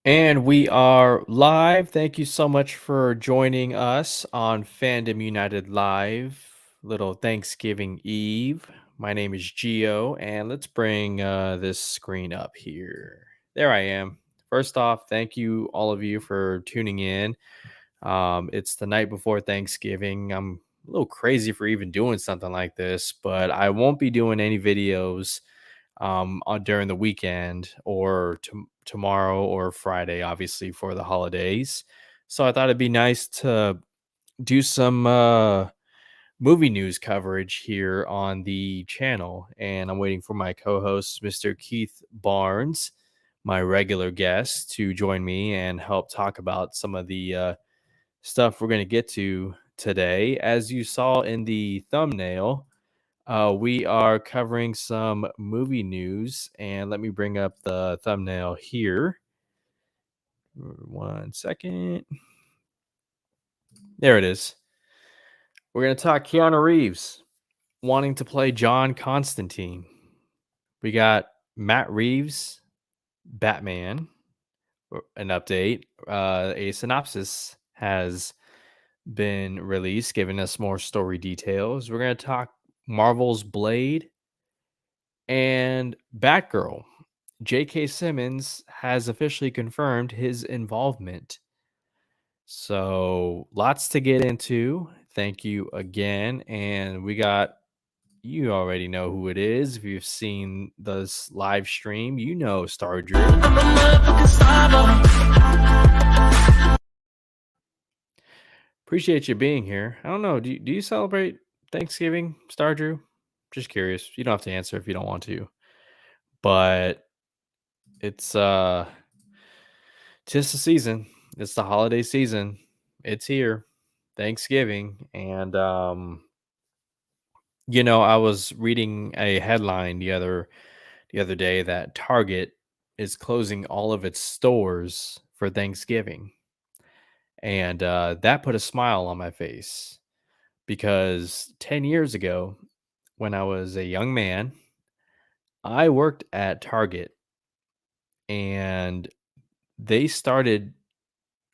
And we are live. Thank you so much for joining us on Fandom United Live, little Thanksgiving Eve. My name is Gio, and let's bring this screen up here. There I am. First off, thank you, all of you, for tuning in. It's the night before Thanksgiving. I'm a little crazy for even doing something like this, but I won't be doing any videos during the weekend or tomorrow or Friday, obviously for the holidays. So I thought it'd be nice to do some movie news coverage here on the channel. And I'm waiting for my co-host, Mr. Keith Barnes, my regular guest, to join me and help talk about some of the stuff we're going to get to today. As you saw in the thumbnail, we are covering some movie news, and let me bring up the thumbnail here. One second. There it is. We're going to talk Keanu Reeves wanting to play John Constantine. We got Matt Reeves, Batman, an update. A synopsis has been released, giving us more story details. We're going to talk Marvel's Blade and Batgirl. J.K. Simmons has officially confirmed his involvement. So, lots to get into. Thank you again. And we got, you already know who it is. If you've seen this live stream, you know Star Drew. Appreciate you being here. I don't know. Do you celebrate Thanksgiving, Star Drew? Just curious. You don't have to answer if you don't want to. But it's tis the season. It's the holiday season. It's here. Thanksgiving. And I was reading a headline the other day that Target is closing all of its stores for Thanksgiving. And that put a smile on my face because 10 years ago, when I was a young man, I worked at Target and they started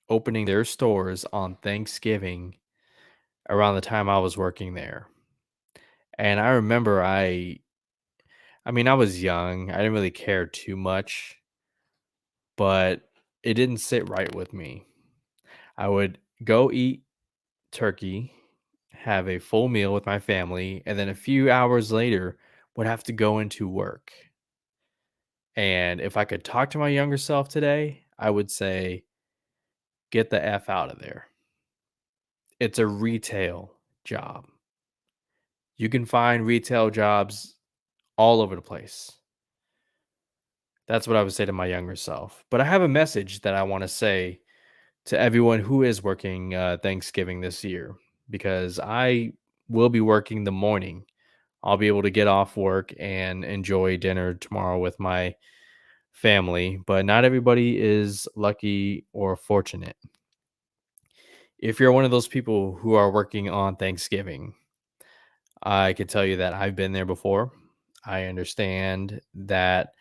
opening their stores on Thanksgiving around the time I was working there. And I remember I mean, I was young. I didn't really care too much, but it didn't sit right with me. I would go eat turkey, have a full meal with my family, and then a few hours later would have to go into work. And if I could talk to my younger self today, I would say, get the F out of there. It's a retail job. You can find retail jobs all over the place. That's what I would say to my younger self. But I have a message that I want to say to everyone who is working Thanksgiving this year because I will be working the morning. I'll be able to get off work and enjoy dinner tomorrow with my family, but not everybody is lucky or fortunate. If you're one of those people who are working on Thanksgiving, I can tell you that I've been there before. I understand that,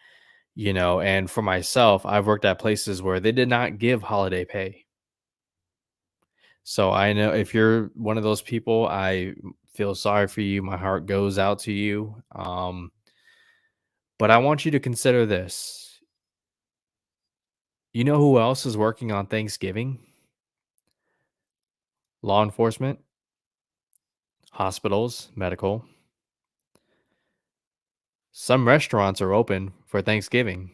and for myself, I've worked at places where they did not give holiday pay. So I know if you're one of those people, I feel sorry for you. My heart goes out to you. But I want you to consider this. You know who else is working on Thanksgiving? Law enforcement, hospitals, medical. Some restaurants are open for Thanksgiving.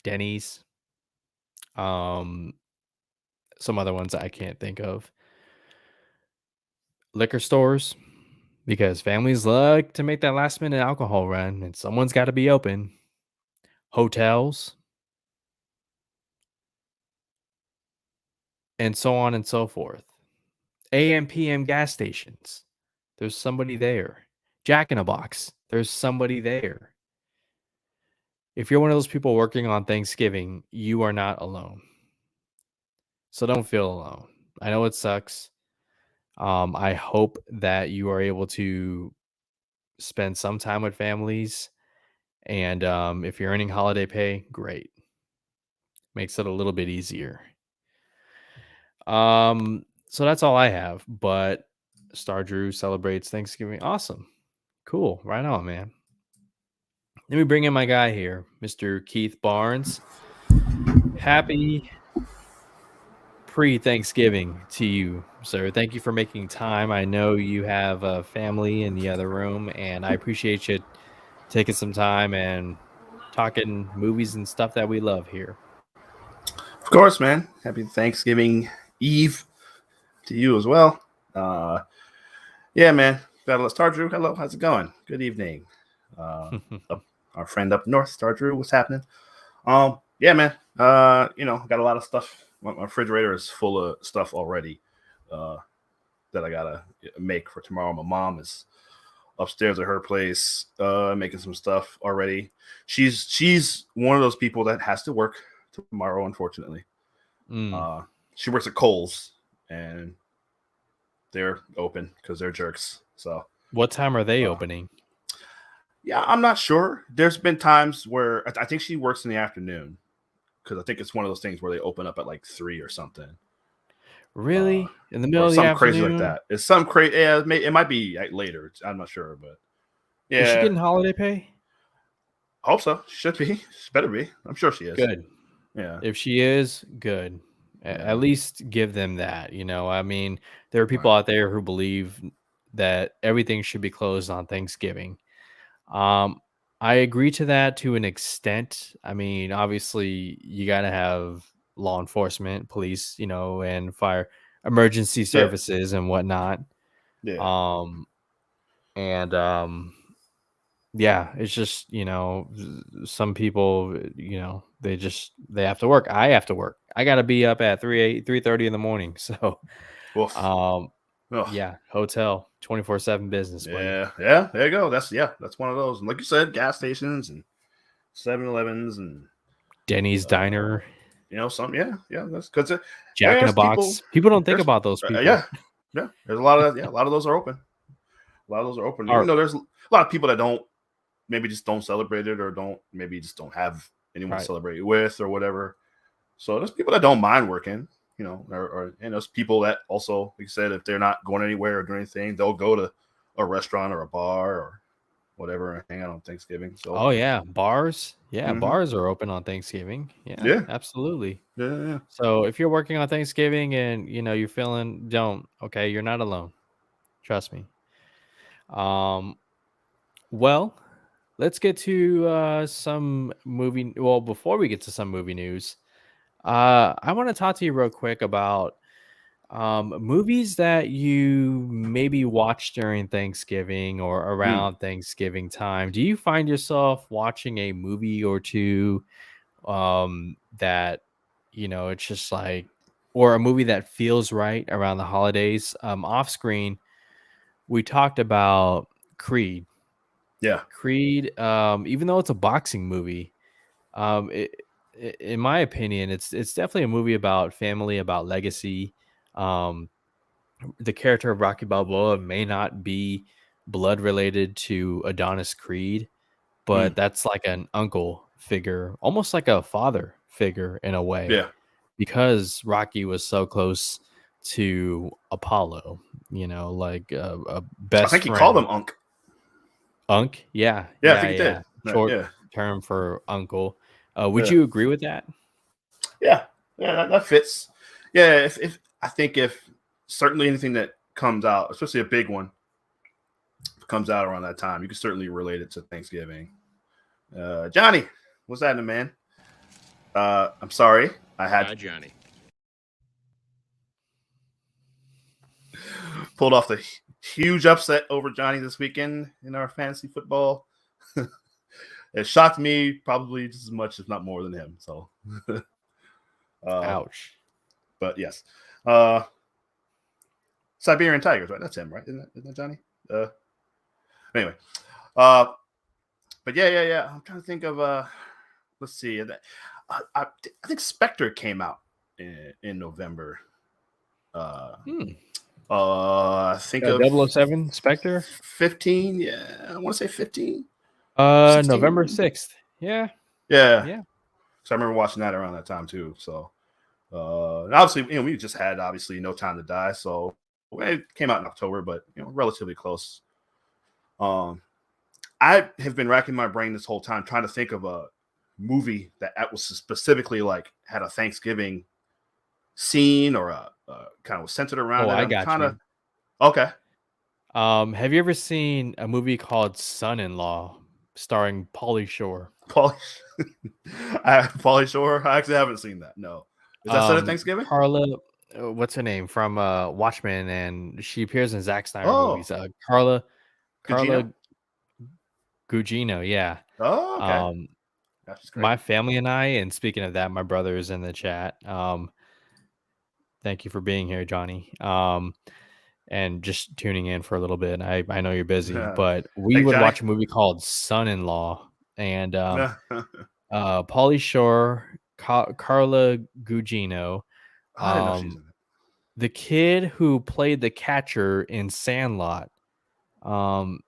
Denny's, um, some other ones I can't think of. Liquor stores, because families like to make that last minute alcohol run and someone's got to be open. Hotels, and so on and so forth. AM, PM gas stations, there's somebody there. Jack in a Box, there's somebody there. If you're one of those people working on Thanksgiving, you are not alone. So don't feel alone. I know it sucks. I hope that you are able to spend some time with families. And if you're earning holiday pay, great. makes it a little bit easier. So that's all I have. But Star Drew celebrates Thanksgiving. Awesome, cool, right on, man. Let me bring in my guy here, Mr. Keith Barnes. Happy pre-Thanksgiving to you, sir. Thank you for making time. I know you have a family in the other room, and I appreciate you taking some time and talking movies and stuff that we love here. Of course, man. Happy Thanksgiving Eve to you as well. Yeah, man. Got a Star Drew. Hello, how's it going? Good evening. Up, our friend up north, Star Drew. What's happening? Yeah, man. Got a lot of stuff. My refrigerator is full of stuff already that I gotta make for tomorrow. My mom is upstairs at her place making some stuff already. She's one of those people that has to work tomorrow, unfortunately. She works at Kohl's, and they're open because they're jerks. So what time are they opening? Yeah, I'm not sure. There's been times where I think she works in the afternoon because I think it's one of those things where they open up at like 3 or something. Really? In the middle or of the something afternoon? Crazy like that. It's some crazy. Yeah, it might be later. I'm not sure, but yeah. Is she getting holiday pay? I hope so. She should be. She better be. I'm sure she is. Good. Yeah. If she is, good. Yeah. At least give them that. I mean, there are people out there who believe that everything should be closed on Thanksgiving. I agree to that to an extent. I mean, obviously, you got to have law enforcement, police, and fire emergency services and whatnot. Yeah. Yeah, it's just, some people, they have to work. I have to work. I got to be up at 3:30 in the morning. So, yeah, hotel, 24/7 business, buddy. Yeah, there you go. That's one of those. And like you said, gas stations and 7-Elevens and Denny's Diner. That's because Jack in a Box. People don't think about those people. Yeah. There's a lot of a lot of those are open. A lot of those are open. Even though there's a lot of people that maybe just don't celebrate it or just don't have anyone to celebrate it with or whatever. So there's people that don't mind working, or there's people that also, like you said, if they're not going anywhere or doing anything, they'll go to a restaurant or a bar or whatever and hang out on Thanksgiving. So bars. Yeah, bars are open on Thanksgiving. Yeah, absolutely. Yeah. So if you're working on Thanksgiving and you're feeling you're not alone. Trust me. Well, let's get to some movie. Well, before we get to some movie news, I want to talk to you real quick about movies that you maybe watch during Thanksgiving or around Thanksgiving time. Do you find yourself watching a movie or two that it's just like, or a movie that feels right around the holidays? Off screen, we talked about Creed. Yeah. Creed, even though it's a boxing movie, in my opinion, it's definitely a movie about family, about legacy. The character of Rocky Balboa may not be blood related to Adonis Creed, but that's like an uncle figure, almost like a father figure in a way. Yeah. Because Rocky was so close to Apollo, like a best friend. I think he called him Unc. Unc? Yeah. Yeah, I think he did. Short term for uncle. Would you agree with that? Yeah, that fits. Yeah, if I think if certainly anything that comes out, especially a big one, comes out around that time, you can certainly relate it to Thanksgiving. Johnny, what's happening, man? I'm sorry, I had Johnny pulled off the huge upset over Johnny this weekend in our fantasy football. It shocked me probably just as much, if not more than him. So, ouch. But yes, Siberian Tigers, right? That's him, right? Isn't that Johnny? Anyway, but yeah. I'm trying to think of. Let's see. I think Spectre came out in November. I think of 007 Spectre 15. Yeah, I want to say 15. November 6th. Yeah. So I remember watching that around that time too. So and obviously, we just had obviously No Time to Die, so it came out in October, but relatively close. Um, I have been racking my brain this whole time trying to think of a movie that was specifically like had a Thanksgiving scene or a kind of was centered around Oh, it. I I'm got kind of you. okay. Have you ever seen a movie called Son-in-Law starring Pauly Shore? Pauly, Pauly Shore. I actually haven't seen that. No, is that set at Thanksgiving? Carla, what's her name from Watchmen, and she appears in Zack Snyder Oh, movies. Carla Gugino. Gugino, yeah. Oh, okay. Um, That's great. my family and I, and speaking of that, my brother is in the chat. Thank you for being here, Johnny. And just tuning in for a little bit. I know you're busy, but we Thanks, would Johnny. watch a movie called Son-in-Law, and Pauly Shore, Carla Gugino, I didn't know she's in it. the kid who played the catcher in Sandlot. He was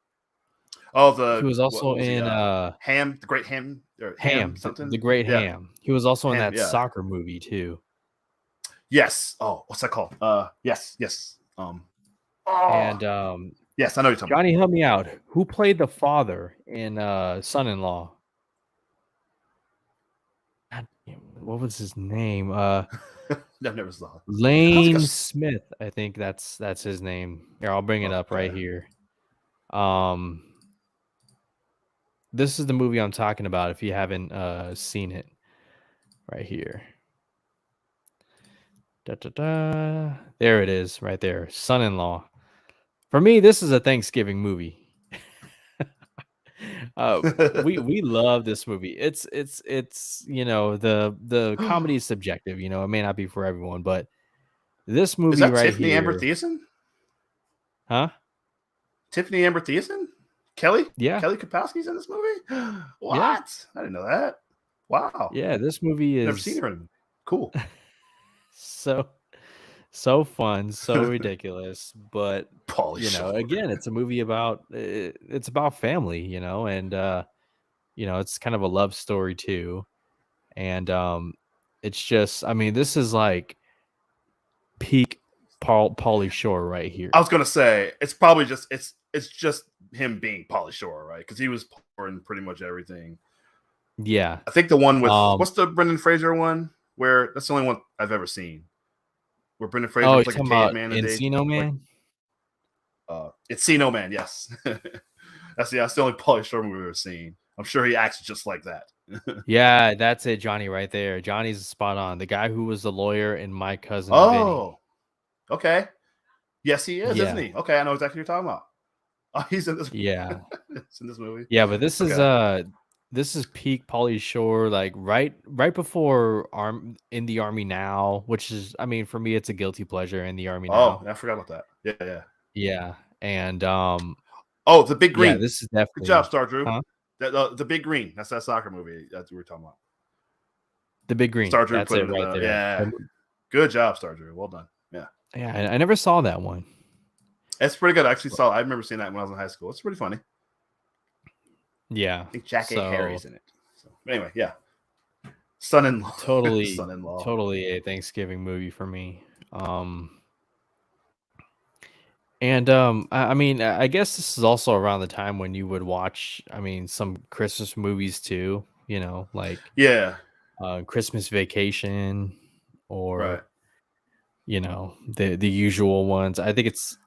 What also was he? in Ham, the Great Ham, or Ham Ham, the something. Great Yeah, Ham. He was also in Ham. that Yeah. soccer movie too. Yes. Oh, what's that called? Yes. And yes, I know you're talking Johnny, help me out. Who played the father in Son-in-Law? What was his name? about. I've never saw it. Lane Smith. I think that's his name. Here, I'll bring it up right Okay. here. This is the movie I'm talking about. If you haven't seen it, right here. There it is, right there. Son-in-Law. For me, this is a Thanksgiving movie. We love this movie. It's the comedy is subjective. It may not be for everyone, but this movie Is that right Tiffany Amber here, Thiessen? huh? Tiffany Amber Thiessen? Kelly Yeah, Kapowski's in this movie? What? yeah, I didn't know that. Wow. yeah. This movie Never seen is her in. Cool. so fun, so ridiculous, but Pauly Shore. again, it's a movie about it's about family, and it's kind of a love story too, and it's just, I mean, this is like peak Pauly Shore right here. I was gonna say it's probably just it's just him being Pauly Shore, right? Because he was poor in pretty much everything. Yeah, I think the one with what's the Brendan Fraser one? Where that's the only one I've ever seen. Where Brendan Fraser you're was like a talking about caveman and they Encino like Man? Encino Man, yes. that's the only Pauly Shore movie I've ever seen. I'm sure he acts just like that. Yeah, that's it, Johnny, right there. Johnny's spot on. The guy who was the lawyer in My Cousin Vinny. Okay. Yes, he is, isn't Yeah, he? Okay, I know exactly what you're talking about. Oh, he's in this. yeah, It's in this movie. yeah. But this Okay. is peak Pauly Shore, like right before in the Army Now, which is, I mean, for me, it's a guilty pleasure. In the Army Oh, Now. I forgot about that. Yeah. Yeah, and Oh, The Big yeah, Green. this is Good job, definitely, Star Drew. huh? The Big Green. That's that soccer movie that we were talking about. The Big Green. Star Drew That's put it it in right the there. yeah. Good job, Star Drew. Well done. Yeah. Yeah, I never saw that one. It's pretty good. I remember seeing that when I was in high school. It's pretty funny. Yeah. I think Jack A. So Harry's in it. So anyway, yeah. Son-in-law. totally, Son-in-law. totally a Thanksgiving movie for me. And I mean, I guess this is also around the time when you would watch, I mean, some Christmas movies too, like Yeah. Christmas Vacation, Right. or the usual ones. I think it's,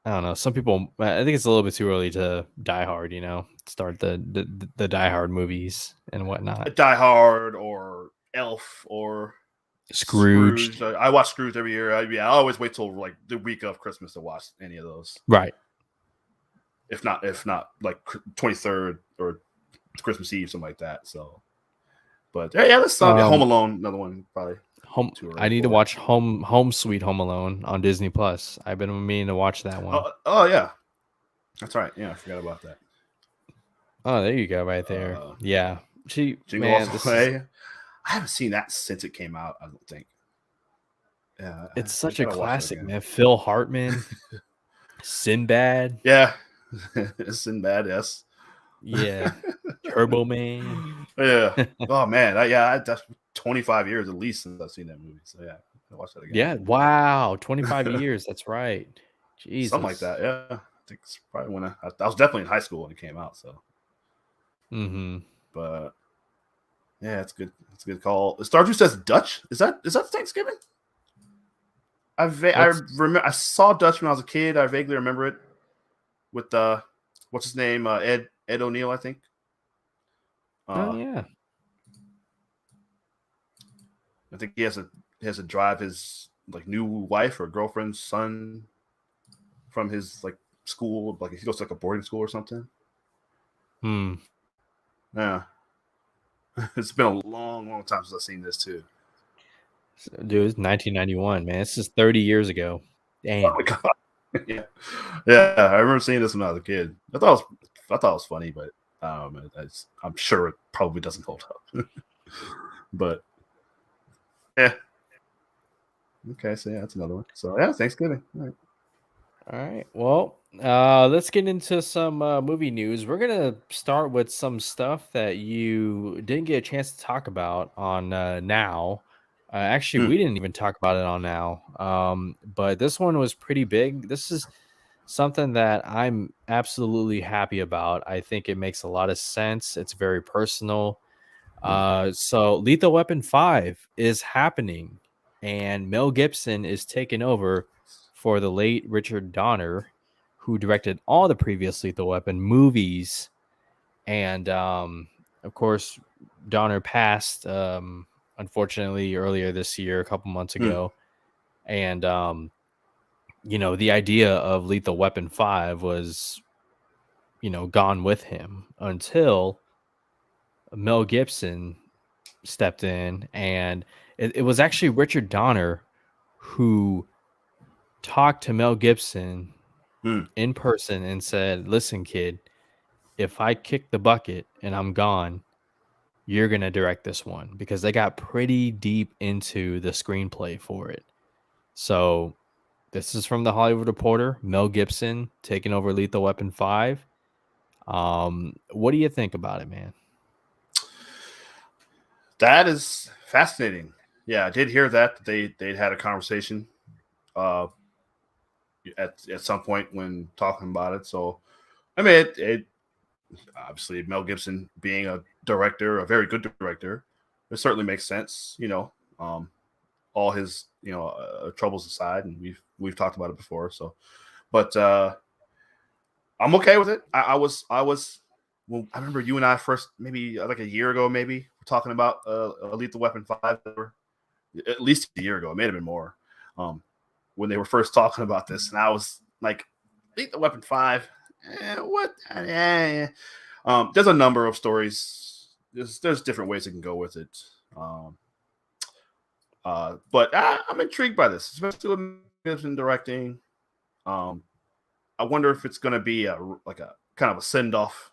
I don't know, some people, I think it's a little bit too early to Die Hard, start the Die Hard movies and whatnot. Die Hard or Elf or Scrooged. Scrooge. I watch Scrooge every year. I always wait till like the week of Christmas to watch any of those. Right. If not like 23rd or Christmas Eve, something like that. So, but yeah, let's Home Alone, another one probably. I need to watch Home Sweet Home Alone on Disney Plus. I've been meaning to watch that one. Oh yeah, that's right. Yeah, I forgot about that. Oh, there you go, right there. Yeah, Jingle All the Way. I haven't seen that since it came out. I don't think. Yeah, it's such a classic, man. Phil Hartman, Sinbad. Yeah, Sinbad. Yes. Yeah, Turbo Man. Yeah. Oh man. 25 years at least since I've seen that movie. So yeah, I watch that again. Yeah. Wow. 25 years. That's right. Something like Jesus. that. Yeah, I think it's probably when I was definitely in high school when it came out. So, Mm-hmm. but yeah, it's good. It's a good call. Stardew says Dutch. Is that Thanksgiving? I What's remember I saw Dutch when I was a kid. I vaguely remember it with what's his name? Ed O'Neill, I think. Oh Uh, yeah. I think he has to drive his like new wife or girlfriend's son from his like school, like he goes to like a boarding school or something. Hmm. Yeah, it's been a long time since I've seen this too. Dude, it's 1991, man. This is 30 years ago. Oh Damn. my god. Yeah, yeah. I remember seeing this when I was a kid. I thought it was funny, but I'm sure it probably doesn't hold up. But yeah, okay. So yeah, that's another one. So yeah, Thanksgiving. All right. All right. Well, let's get into some movie news. We're gonna start with some stuff that you didn't get a chance to talk about on Now. Actually, Hmm. we didn't even talk about it on Now. But this one was pretty big. This is something that I'm absolutely happy about. I think it makes a lot of sense. It's very personal. So Lethal Weapon 5 is happening, and Mel Gibson is taking over for the late Richard Donner, who directed all the previous Lethal Weapon movies. And of course, Donner passed, unfortunately, earlier this year, a couple months Hmm. ago. And, the idea of Lethal Weapon 5 was, gone with him until Mel Gibson stepped in, and it was actually Richard Donner who talked to Mel Gibson Hmm. in person and said, "Listen, kid, if I kick the bucket and I'm gone, you're going to direct this one," because they got pretty deep into the screenplay for it. So this is from the Hollywood Reporter, Mel Gibson taking over Lethal Weapon 5. What do you think about it, man? That is fascinating. Yeah, I did hear that they'd had a conversation uh, at some point when talking about it. So I mean, it obviously Mel Gibson being a director, a very good director, it certainly makes sense. All his troubles aside, and we've talked about it before. So, but I'm okay with it. I was well, I remember you and I first maybe like a year ago, maybe we're talking about Lethal Weapon 5, at least a year ago. It may have been more when they were first talking about this, and I was like, Lethal Weapon 5. What? There's a number of stories. There's different ways it can go with it. But I'm intrigued by this, especially with Gibson directing. Um, I wonder if it's going to be a kind of a send off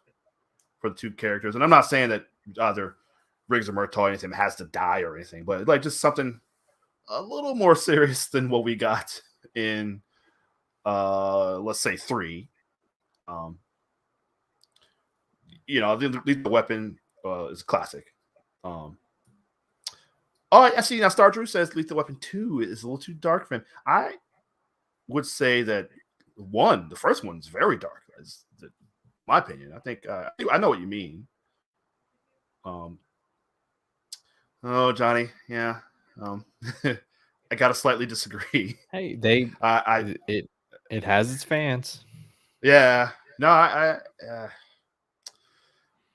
for the two characters. And I'm not saying that either Riggs or Murtaugh or anything has to die or anything, but like just something a little more serious than what we got in let's say 3. Um, the weapon is classic. Um, I see now. Star Drew says Lethal Weapon 2 is a little too dark for him. I would say that the first one's very dark. That's my opinion. I think I know what you mean. Um, oh, Johnny, yeah. Um, I gotta slightly disagree. Hey, I it has its fans. yeah. No, I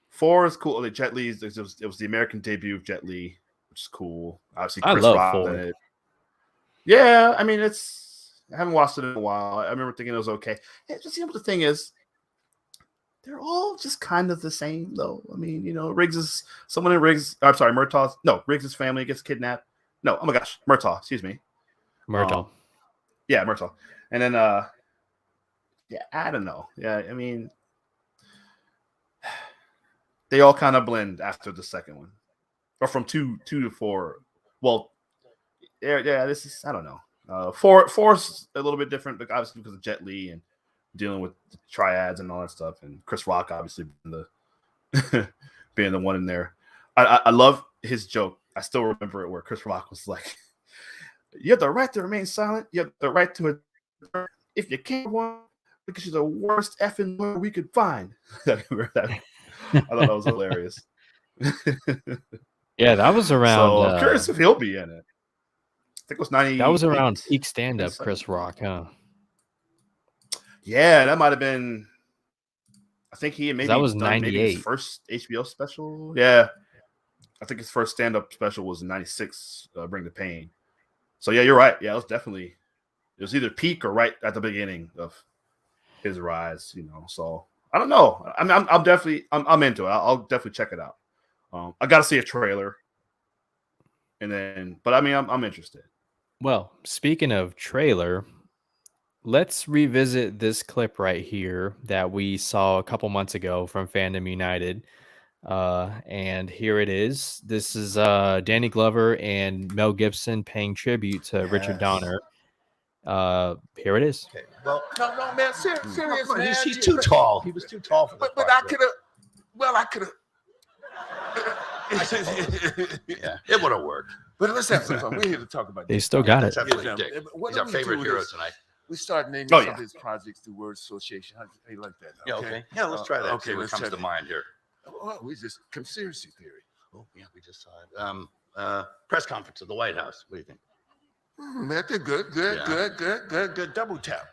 4 is cool. Like Jet Li, it was the American debut of Jet Li, which is cool. Obviously, I Chris love Rock in 4. it. Yeah, I mean, I haven't watched it in a while. I remember thinking it was okay. Just the thing is, they're all just kind of the same, though. I mean, Riggs is someone in Riggs. I'm sorry, Murtaugh's. No, Riggs' family gets kidnapped. No, oh my gosh, Murtaugh. Excuse me. Murtaugh. Um, yeah, Murtaugh. And then, yeah, I don't know. Yeah, I mean, they all kind of blend after the second one, or from two to 4. Well, yeah. This is I don't know. Four's a little bit different, but obviously because of Jet Li and dealing with the triads and all that stuff, and Chris Rock obviously being the being the one in there. I love his joke I still remember it where Chris Rock was like, "You have the right to remain silent. You have the right to adjourn. If you can't one, because you're the worst effing lawyer we could find." I remember that. I thought that was hilarious. Yeah, that was around. So I'm curious if he'll be in it. I think it was That was 98. around peak stand-up 97. Chris Rock, huh? Yeah, that might have been. I think he had 'Cause that maybe was done maybe his 98. first HBO special. Yeah, I think his first stand-up special was in '96. Bring the Pain. So yeah, you're right. Yeah, it was definitely. It was either peak or right at the beginning of his rise. So I don't know. I mean, I'm definitely I'm into it. I'll definitely check it out. I got to see a trailer, but I mean, I'm interested. Well, speaking of trailer, let's revisit this clip right here that we saw a couple months ago from Fandom United. And here it is. This is Danny Glover and Mel Gibson paying tribute to Richard Yes. Donner. Here it is. Okay. Well, No, man, serious, come on, man. he's too tall. He was too tall for the But part. I could have. Well, I could have. Yeah, it would have worked. But let's have some fun. We're here to talk about. They Dick. still got it. That's absolutely Yeah, Dick. what He's do our we favorite do with hero this? tonight. We start naming Oh, some yeah. of his projects through word association. How you like that? Yeah, okay. Yeah, let's try that. Okay, See what let's comes try to that. mind here. Oh, we just conspiracy theory. Oh, yeah, we just saw it. Press conference at the White House. What do you think? Man, they're good, good, Yeah. good. Double tap.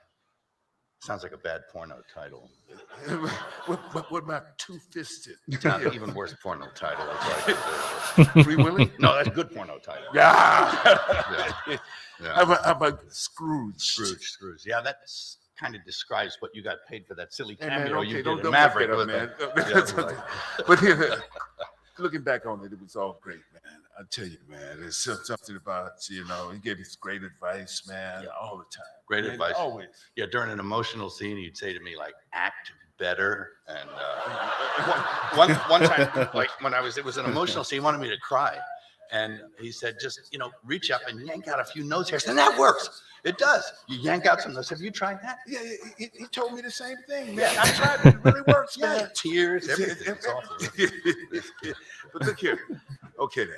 Sounds like a bad porno title. What about two-fisted? Not even worse porno title. It's like, Free Willy? no, that's a good porno title. Yeah. Yeah. How about Scrooge? Scrooge. Yeah, that kind of describes what you got paid for that silly Hey, cameo man, you okay, did don't in don't Maverick. Maverick, with man. the- yeah, But here, looking back on it, it was all great, man. I tell you, man, there's something about he gave us great advice, man, all the time. Great Man, advice. always. Yeah, during an emotional scene, he'd say to me like, "Act better." And one time, like when it was an emotional scene, he wanted me to cry, and he said, "Just reach up and yank out a few nose hairs, and that works. It does. You yank out some nose. Have you tried that?" Yeah, he told me the same thing, man. I tried it. It really works, Yeah, man. tears, everything. It's awful. But look here. Okay, now.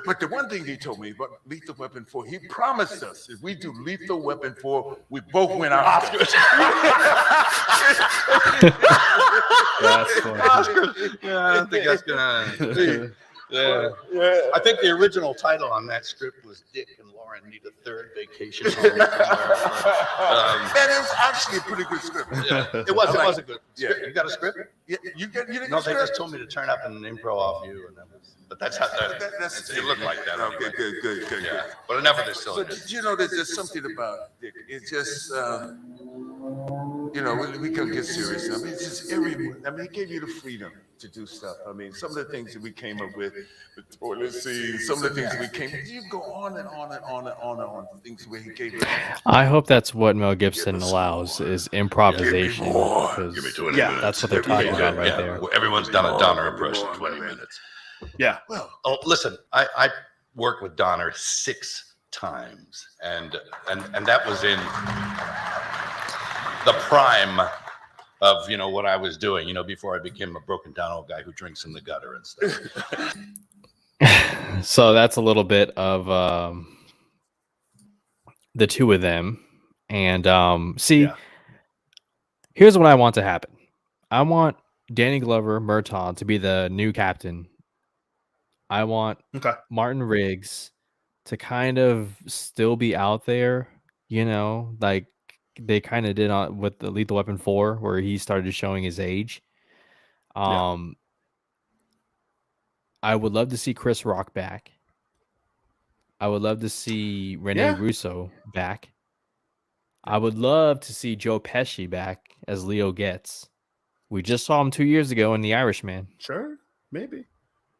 But the one thing he told me about Lethal Weapon 4, he promised us if we do Lethal Weapon 4, we both win our Oscars. That's funny. Yeah, I don't think that's gonna. Yeah. I think the original title on that script was Dick and Lauren Need a Third Vacation Home. Man, it was actually a pretty good script. Yeah, it was a good Yeah. script. You got a script? Yeah, you didn't No, get they script? just told me to turn up and improv off you, but that's how That's it looked like that. Okay, Anyway. good. Yeah, but enough of this So silliness. did you know that there's something about Dick? It's just, we can get serious. I mean, it's just he gave you the freedom to do stuff. I mean, some of the things that we came up with, the toilet scenes, some of the things you go on and on, things where he gave us. I hope that's what Mel Gibson allows is improvisation. Give me more. 'cause Give me 20 Yeah, minutes. that's what they're talking about right there. Everyone's done a Donner impression in 20 minutes. Yeah. Well, Oh, listen, I worked with Donner 6 times, and that was in the prime of what I was doing, before I became a broken down old guy who drinks in the gutter and stuff. So that's a little bit of the two of them. And see, Yeah. here's what I want to happen. I want Danny Glover, Murtaugh, to be the new captain. I want Okay. Martin Riggs to kind of still be out there, like they kind of did on with the Lethal Weapon 4, where he started showing his age. Yeah. I would love to see Chris Rock back. I would love to see Rene Yeah. Russo back. I would love to see Joe Pesci back as Leo Getz. We just saw him 2 years ago in The Irishman. Sure. Maybe.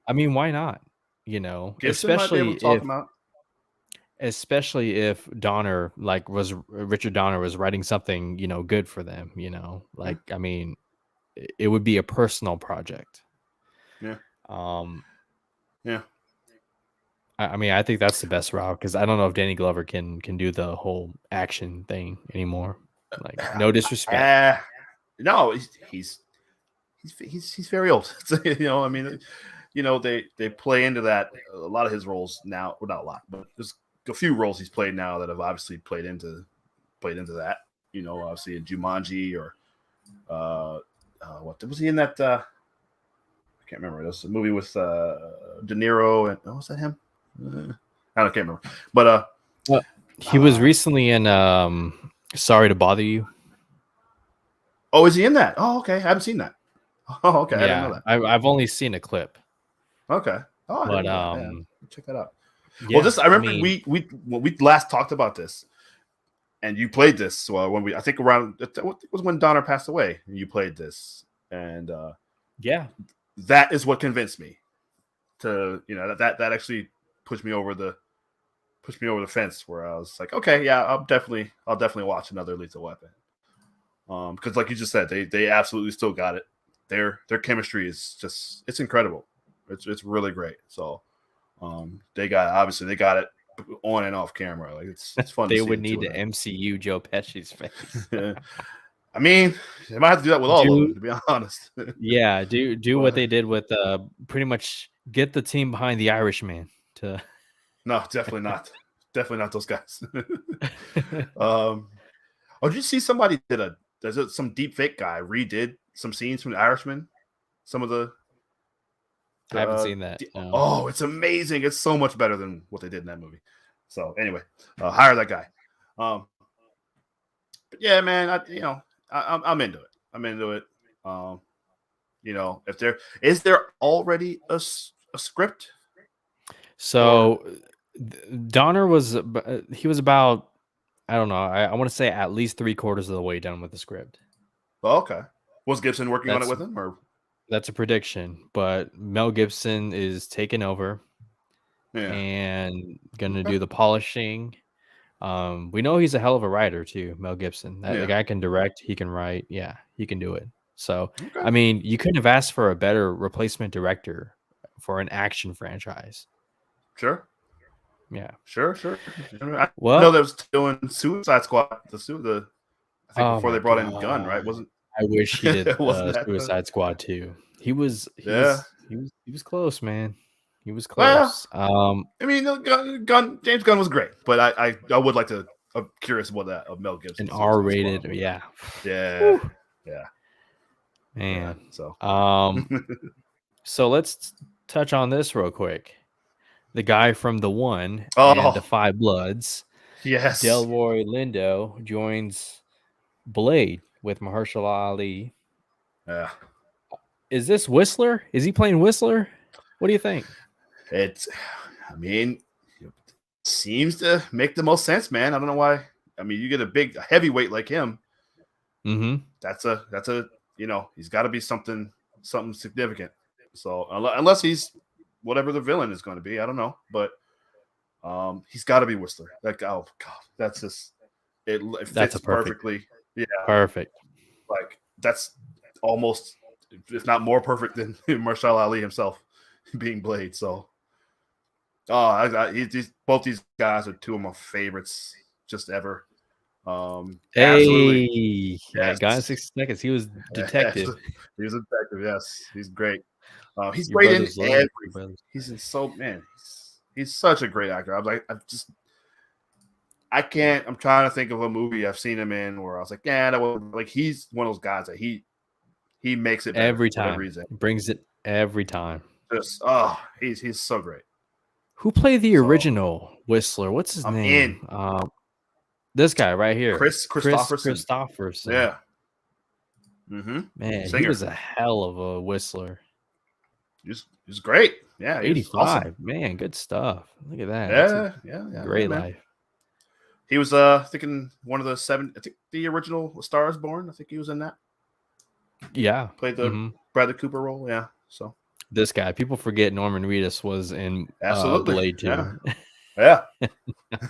I mean, why not? Gibson might be able to talk him out. Especially if Donner Richard Donner was writing something, good for them, I mean, it would be a personal project. Yeah. Yeah. I mean, I think that's the best route because I don't know if Danny Glover can do the whole action thing anymore. Like, no disrespect. No, he's very old. I mean, they play into that. A lot of his roles now, well, not a lot, but there's a few roles he's played now that have obviously played into that. Obviously in Jumanji or what was he in that? I can't remember. It was a movie with De Niro and was that him? I can't remember. But he was recently in Sorry to Bother You. Oh, is he in that? Oh, okay. I haven't seen that. Oh, okay. Yeah, I didn't know that. I've only seen a clip. Okay. Oh, But check that out. yeah, Well, I remember when we last talked about this, and you played this when I think around it was when Donner passed away, and you played this, and yeah, that is what convinced me to that actually pushed me over the fence where I was like, okay, yeah, I'll definitely watch another Lethal Weapon. Because like you just said, they absolutely still got it. Their chemistry is just it's incredible. It's really great. So they got it on and off camera. Like it's fun. They to see would the need two to of them. MCU Joe Pesci's face. I mean, they might have to do that with all of them, to be honest. Yeah, do what they did with pretty much get the team behind the Irishman to. No, definitely not. Definitely not those guys. Did you see somebody there's some deep fake guy redid some scenes from The Irishman? Some of the I haven't seen that. No. Oh, it's amazing. It's so much better than what they did in that movie. So anyway, hire that guy. But yeah, man, I'm into it. I'm into it. Is there already a script? So Donner was about, I don't know, I want to say at least 3/4 of the way done with the script. Oh, okay. Was Gibson working on it with him, or? That's a prediction, but Mel Gibson is taking over and going to do the polishing. We know he's a hell of a writer too, Mel Gibson. The guy can direct, he can write. Yeah, he can do it. So, okay. I mean, you couldn't have asked for a better replacement director for an action franchise. Sure. Yeah. Sure. I know they was doing Suicide Squad. I think before they brought in Gunn, right? I wish he did Suicide Squad too. He was close, man. He was close. Well, I mean, James Gunn was great, but I would like to. I'm curious about that of Mel Gibson. An R-rated, yeah. Man. So, so let's touch on this real quick. The guy from The One and The Five Bloods, yes, Delroy Lindo joins Blade with Mahershala Ali. Yeah. Is this Whistler? Is he playing Whistler? What do you think? It seems to make the most sense, man. I don't know why. I mean, you get a heavyweight like him. Mm-hmm. That's a he's got to be something significant. So unless he's whatever the villain is going to be, I don't know, but he's got to be Whistler. Like, oh god, that's just it fits perfectly. Yeah, perfect. Like that's almost, if not more perfect than Mahershala Ali himself being Blade. So, both these guys are two of my favorites just ever. Absolutely. Yes. Gone in 60 Seconds. He was detective. He was a detective. Yes, he's great. He's great in everything. He's in he's such a great actor. I'm trying to think of a movie I've seen him in where I was like, yeah, that was like, he's one of those guys that he makes it better every time. He brings it every time. Just he's so great. Who played the original Whistler? What's his name? This guy right here, Chris Christopherson. Yeah. Mm-hmm. Man, he was a hell of a Whistler. He's great. Yeah, 85. Awesome. Man, good stuff. Look at that. Yeah. Great life. He was thinking one of the 7. I think the original Star is Born. I think he was in that. Yeah, played the Bradley Cooper role. Yeah. So this guy, people forget Norman Reedus was in Blade 2. Yeah.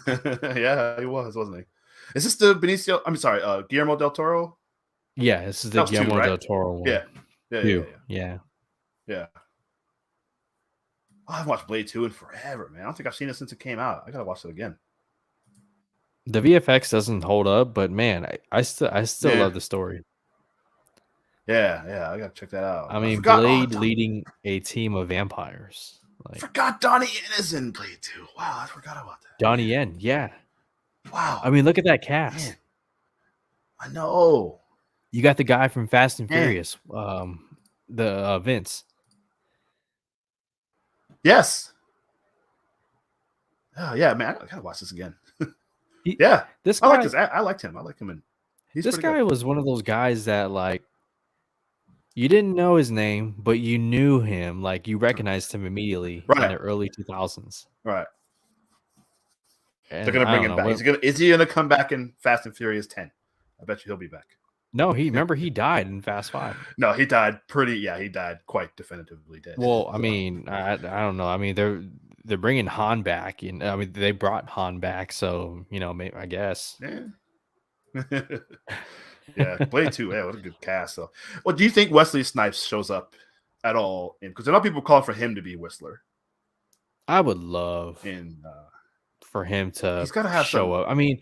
Yeah, he was, wasn't he? Is this the Benicio? I'm sorry, Guillermo del Toro? Yeah, this is the Guillermo del Toro one. Yeah. Oh, I've watched Blade 2 in forever, man. I don't think I've seen it since it came out. I gotta watch it again. The VFX doesn't hold up, but man, I still love the story. Yeah, I gotta check that out. I mean, forgot. Blade leading a team of vampires. Like Forgot Donnie Yen is in Blade too. Wow, I forgot about that. Donnie Yen, yeah. Wow. I mean, look at that cast. Man, I know. You got the guy from Fast and Man. Furious, the Vince. Yes. Oh yeah, man, I gotta watch this again. He- Yeah, This I guy, like this. I like him. I like him, and he's this pretty guy good. was one of those guys that like you didn't know his name, but you knew him. Like you recognized him immediately in Right. the early 2000s. Right. And They're gonna I bring don't him know, back. Is he gonna come back in Fast and Furious 10? I bet you he'll be back. No, he died in Fast 5. No, he died he died quite definitively dead. Well, I mean, I don't know. I mean, they're bringing Han back. You know, I mean, they brought Han back, so you know, maybe, I guess. Yeah. Yeah, Blade 2. Yeah, what a good cast. So, well, do you think Wesley Snipes shows up at all? Because I know people call for him to be Whistler. I would love And for him to he's got to have show some. up. I mean,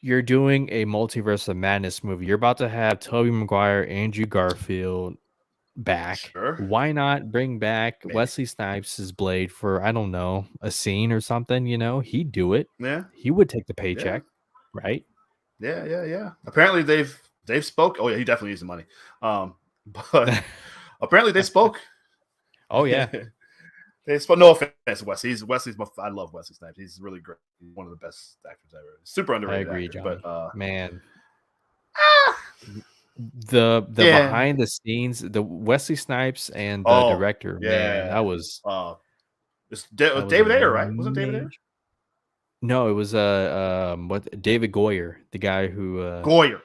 you're doing a multiverse of madness movie. You're about to have Tobey Maguire, Andrew Garfield back. Sure. Why not bring back Maybe. Wesley Snipes' Blade for, I don't know, a scene or something? You know, he'd do it. Yeah. He would take the paycheck, right? Yeah. Apparently they've spoke. Oh yeah, he definitely needs the money. But apparently they spoke. Oh yeah. They spoke. No offense, Wesley. I love Wesley Snipes. He's really great. He's one of the best actors ever. Super I underrated. agree, actor, John. But Man, the Yeah. behind the scenes, the Wesley Snipes and the director, man, that was it's that was David Ayer, right? Was it David Ayer? amazing. No, it was David Goyer, the guy who Goyer.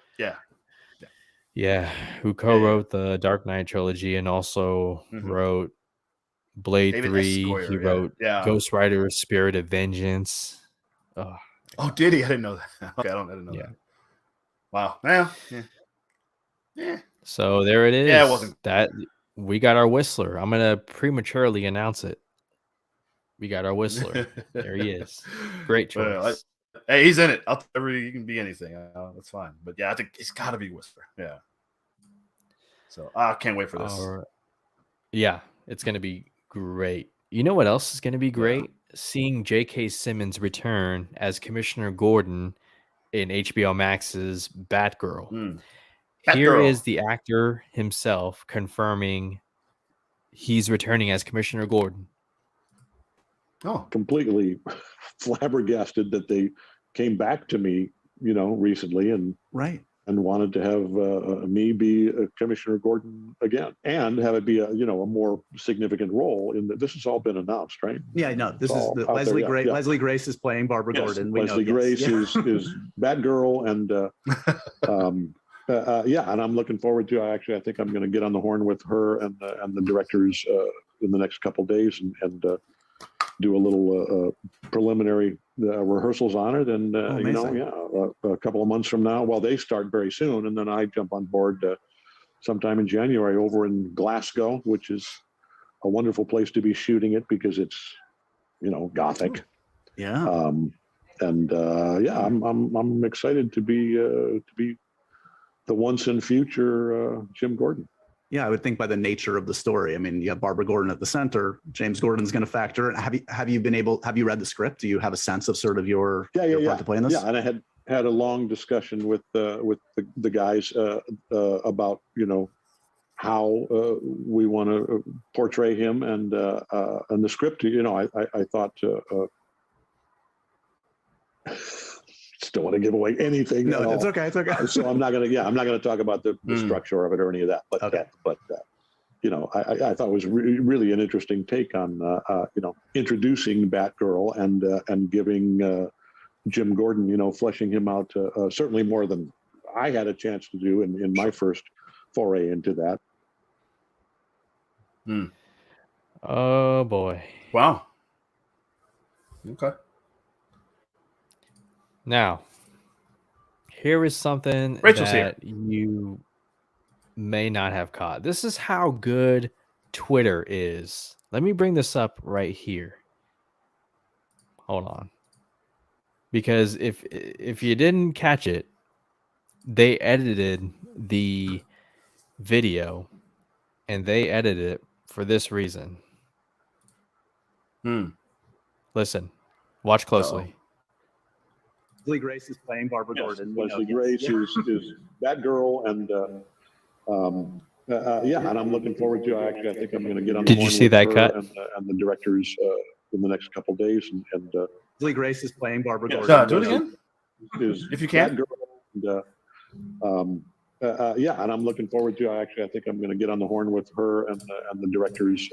Yeah. who co-wrote the Dark Knight trilogy and also Mhm. wrote Blade David S. 3. Goyer, He yeah. wrote Yeah. Ghost Rider: Spirit of Vengeance. Oh, did he? I didn't know that. Okay, I didn't know Yeah. that. Wow. Well, yeah. So there it is. Yeah, it wasn't. That we got our Whistler. I'm gonna prematurely announce it. We got our Whistler. There he is. Great choice. Well, hey, he's in it. He can be anything. That's fine. But yeah, I think it's got to be Whistler. Yeah. So I can't wait for this. Yeah, it's gonna be great. You know what else is gonna be great? Seeing J.K. Simmons return as Commissioner Gordon in HBO Max's Batgirl. Here Batgirl. is the actor himself confirming he's returning as Commissioner Gordon. Oh, completely flabbergasted that they came back to me, recently and wanted to have me be Commissioner Gordon again and have it be a more significant role in this has all been announced, right? Yeah, no, this is the Leslie Grace. Yeah. Leslie Grace is playing Barbara Gordon. We Leslie Grace is Batgirl, and and I'm looking forward to. I think I'm going to get on the horn with her and the directors in the next couple of days and do a little preliminary rehearsals on it, and a couple of months from now. Well, they start very soon, and then I jump on board sometime in January over in Glasgow, which is a wonderful place to be shooting it because it's gothic. Yeah. I'm excited to be the once and future Jim Gordon. Yeah, I would think by the nature of the story. I mean, you have Barbara Gordon at the center. James Gordon's going to factor. Have you read the script? Do you have a sense of sort of your part to play in this? Yeah, and I had a long discussion with the guys about how we want to portray him and the script. I thought. Don't want to give away anything. No, it's okay. It's okay. So I'm not gonna talk about the structure of it or any of that. But okay. I thought it was really an interesting take on introducing Batgirl and giving Jim Gordon fleshing him out certainly more than I had a chance to do in my first foray into that. Oh boy! Wow. Okay. Now, here is something Rachel's that you may not have caught. This is how good Twitter is. Let me bring this up right here. Hold on. Because if you didn't catch it, they edited the video, and they edited it for this reason. Listen, watch closely. Leslie Grace is playing Barbara Gordon. Leslie Grace is Batgirl, and and I'm looking forward to. I think I'm going to get on. Did you see that cut? And the directors in the next couple of days, and Leslie Grace is playing Barbara Yeah, Gordon. do it again. If you can. Batgirl, and and I'm looking forward to. I think I'm going to get on the horn with her and the directors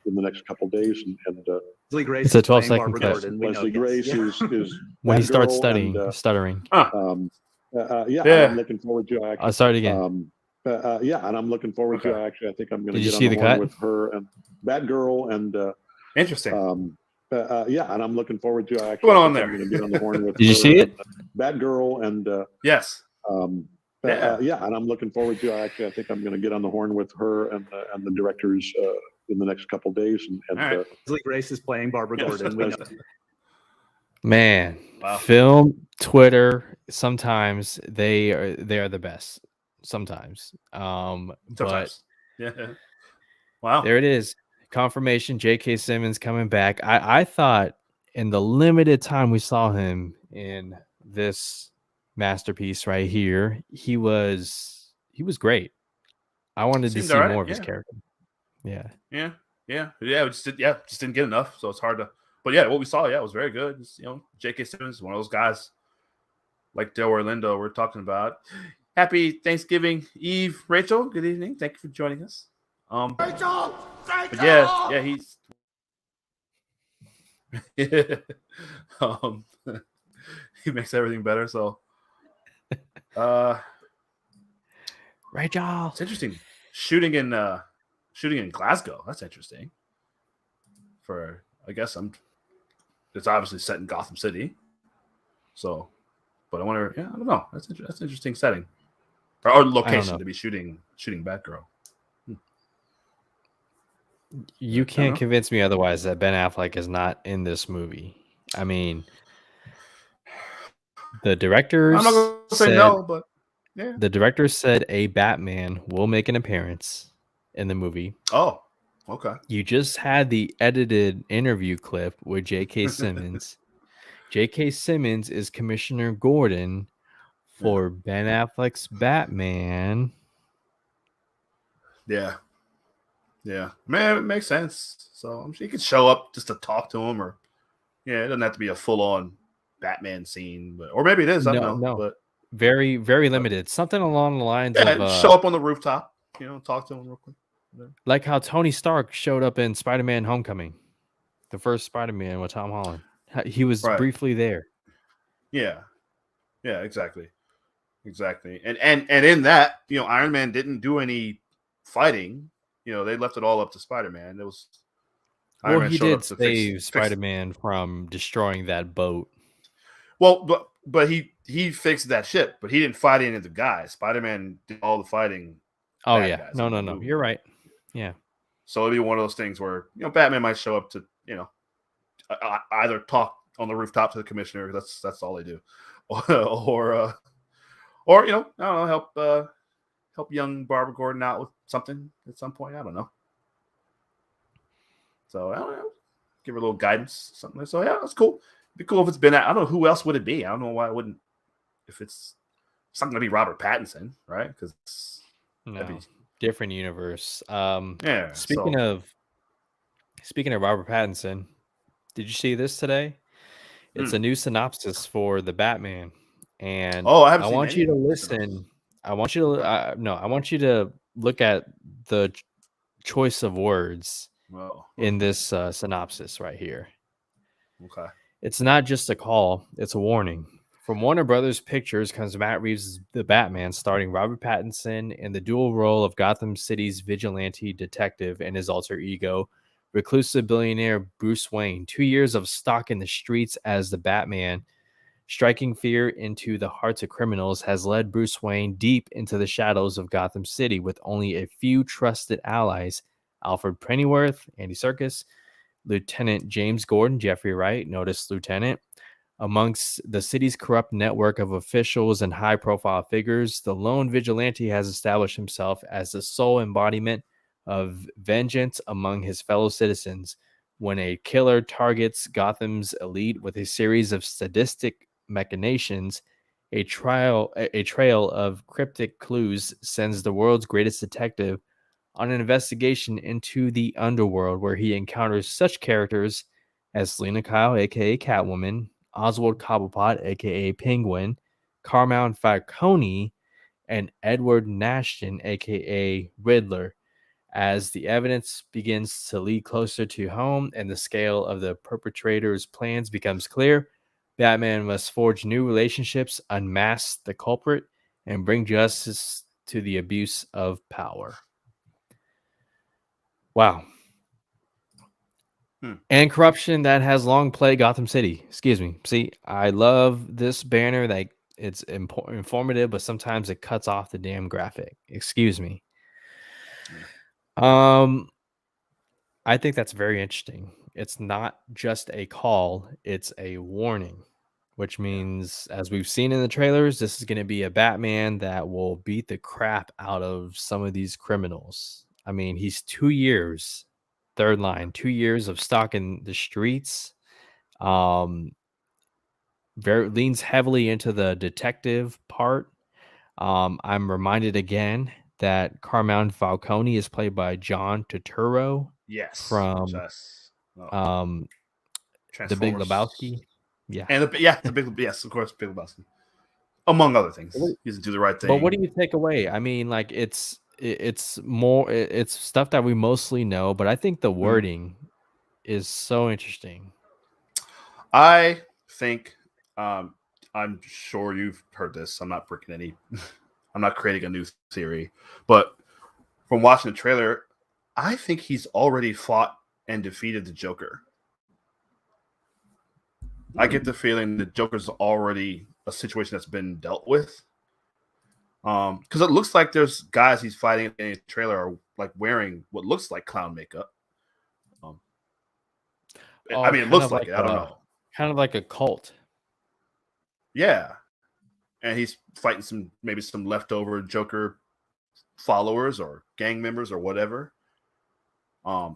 in the next couple of days, and Leslie Grace It's a is playing 12-second Barbara cut. Gordon. We know, Leslie yes. Grace Yeah. is When he starts Batgirl, stuttering. and Yeah. I'm looking forward to. I'll start again. And I'm looking forward to. I think I'm going to Did you get on see the the horn cut? with her and Batgirl, and Interesting. and I'm looking forward to. What's going on there? I'm going to get on the horn with. Did you her see it? and Batgirl, and Yes. and I'm looking forward to. I think I'm going to get on the horn with her and the directors in the next couple of days, and All right. Leslie Grace is playing Barbara Gordon. We know. Man, Wow. film, Twitter, sometimes they are the best. Sometimes. But Sometimes. Yeah. Wow. there it is. Confirmation. J.K. Simmons coming back. I thought in the limited time we saw him in this masterpiece right here, he was great. I wanted to Seemed see all right, more of his yeah. character. Yeah. Yeah. We just didn't get enough, so it's hard to. But yeah, what we saw, it was very good. It's, J.K. Simmons, one of those guys like Del Orlando we're talking about. Happy Thanksgiving Eve, Rachel. Good evening. Thank you for joining us. Rachel, but yeah, he's. He makes everything better. So, Rachel. it's interesting. Shooting in Glasgow. That's interesting. I guess it's obviously set in Gotham City. So, but I wonder. Yeah, I don't know. That's an interesting setting or location to be shooting Batgirl. You I can't don't know. convince me otherwise that Ben Affleck is not in this movie. I mean, the directors I'm not going to say said, no, but yeah. the director said a Batman will make an appearance in the movie. Oh, okay. You just had the edited interview clip with J.K. Simmons. J.K. Simmons is Commissioner Gordon for Ben Affleck's Batman. Yeah. Man, it makes sense. So I'm sure you could show up just to talk to him, or it doesn't have to be a full-on Batman scene, or maybe it is. I don't know. But very, very limited. Something along the lines of show up on the rooftop. Talk to him real quick. Like how Tony Stark showed up in Spider-Man: Homecoming, the first Spider-Man with Tom Holland. He was briefly there. Yeah, exactly. And in that, Iron Man didn't do any fighting. They left it all up to Spider-Man. It was Iron Man he did save Spider-Man from destroying that boat. Well, but he fixed that ship, but he didn't fight any of the guys. Spider-Man did all the fighting. Oh yeah, no, you're right. Yeah. So it'd be one of those things where Batman might show up to either talk on the rooftop to the commissioner. That's all they do, or I don't know, help young Barbara Gordon out with something at some point. I don't know. So I don't know. Give her a little guidance, something. So yeah, that's cool. It'd be cool if it's been. I don't know who else would it be. I don't know why it wouldn't. If it's not going to be Robert Pattinson, right? Because different universe. Yeah. Speaking of Robert Pattinson, did you see this today? It's a new synopsis for the Batman, and I want you to listen. I want you to I want you to look at the choice of words in this synopsis right here. Okay. It's not just a call; it's a warning. From Warner Brothers Pictures comes Matt Reeves' The Batman, starring Robert Pattinson in the dual role of Gotham City's vigilante detective and his alter ego, reclusive billionaire Bruce Wayne. 2 years of stalking the streets as the Batman, striking fear into the hearts of criminals, has led Bruce Wayne deep into the shadows of Gotham City with only a few trusted allies: Alfred Pennyworth, Andy Serkis, Lieutenant James Gordon, Jeffrey Wright, notice Lieutenant, Amongst the city's corrupt network of officials and high-profile figures, the lone vigilante has established himself as the sole embodiment of vengeance among his fellow citizens. When a killer targets Gotham's elite with a series of sadistic machinations, a trail of cryptic clues sends the world's greatest detective on an investigation into the underworld, where he encounters such characters as Selena Kyle, aka Catwoman, Oswald Cobblepot, aka Penguin, Carmine Falcone, and Edward Nashton, aka Riddler. As the evidence begins to lead closer to home and the scale of the perpetrator's plans becomes clear, Batman must forge new relationships, unmask the culprit, and bring justice to the abuse of power. Wow. And corruption that has long plagued Gotham City. Excuse me. See, I love this banner. Like, it's informative, but sometimes it cuts off the damn graphic. Excuse me. I think that's very interesting. It's not just a call, it's a warning, which means, as we've seen in the trailers, this is going to be a Batman that will beat the crap out of some of these criminals. I mean, he's 2 years, third line, 2 years of stalking the streets. Very leans heavily into the detective part. I'm reminded again that Carmine Falcone is played by John Turturro. Yes. From The Big Lebowski. Yeah. And the Big, yes, of course, Big Lebowski. Among other things. He doesn't do the right thing. But what do you take away? I mean, like, it's more, it's stuff that we mostly know, but I think the wording is so interesting. I think I'm sure you've heard this. I'm not breaking any I'm not creating a new theory, but from watching the trailer, I think he's already fought and defeated the Joker. I get the feeling the Joker's already a situation that's been dealt with. Because it looks like there's guys he's fighting in the trailer are like wearing what looks like clown makeup. I mean, it looks like it. I don't know. Kind of like a cult. Yeah. And he's fighting maybe some leftover Joker followers or gang members or whatever. I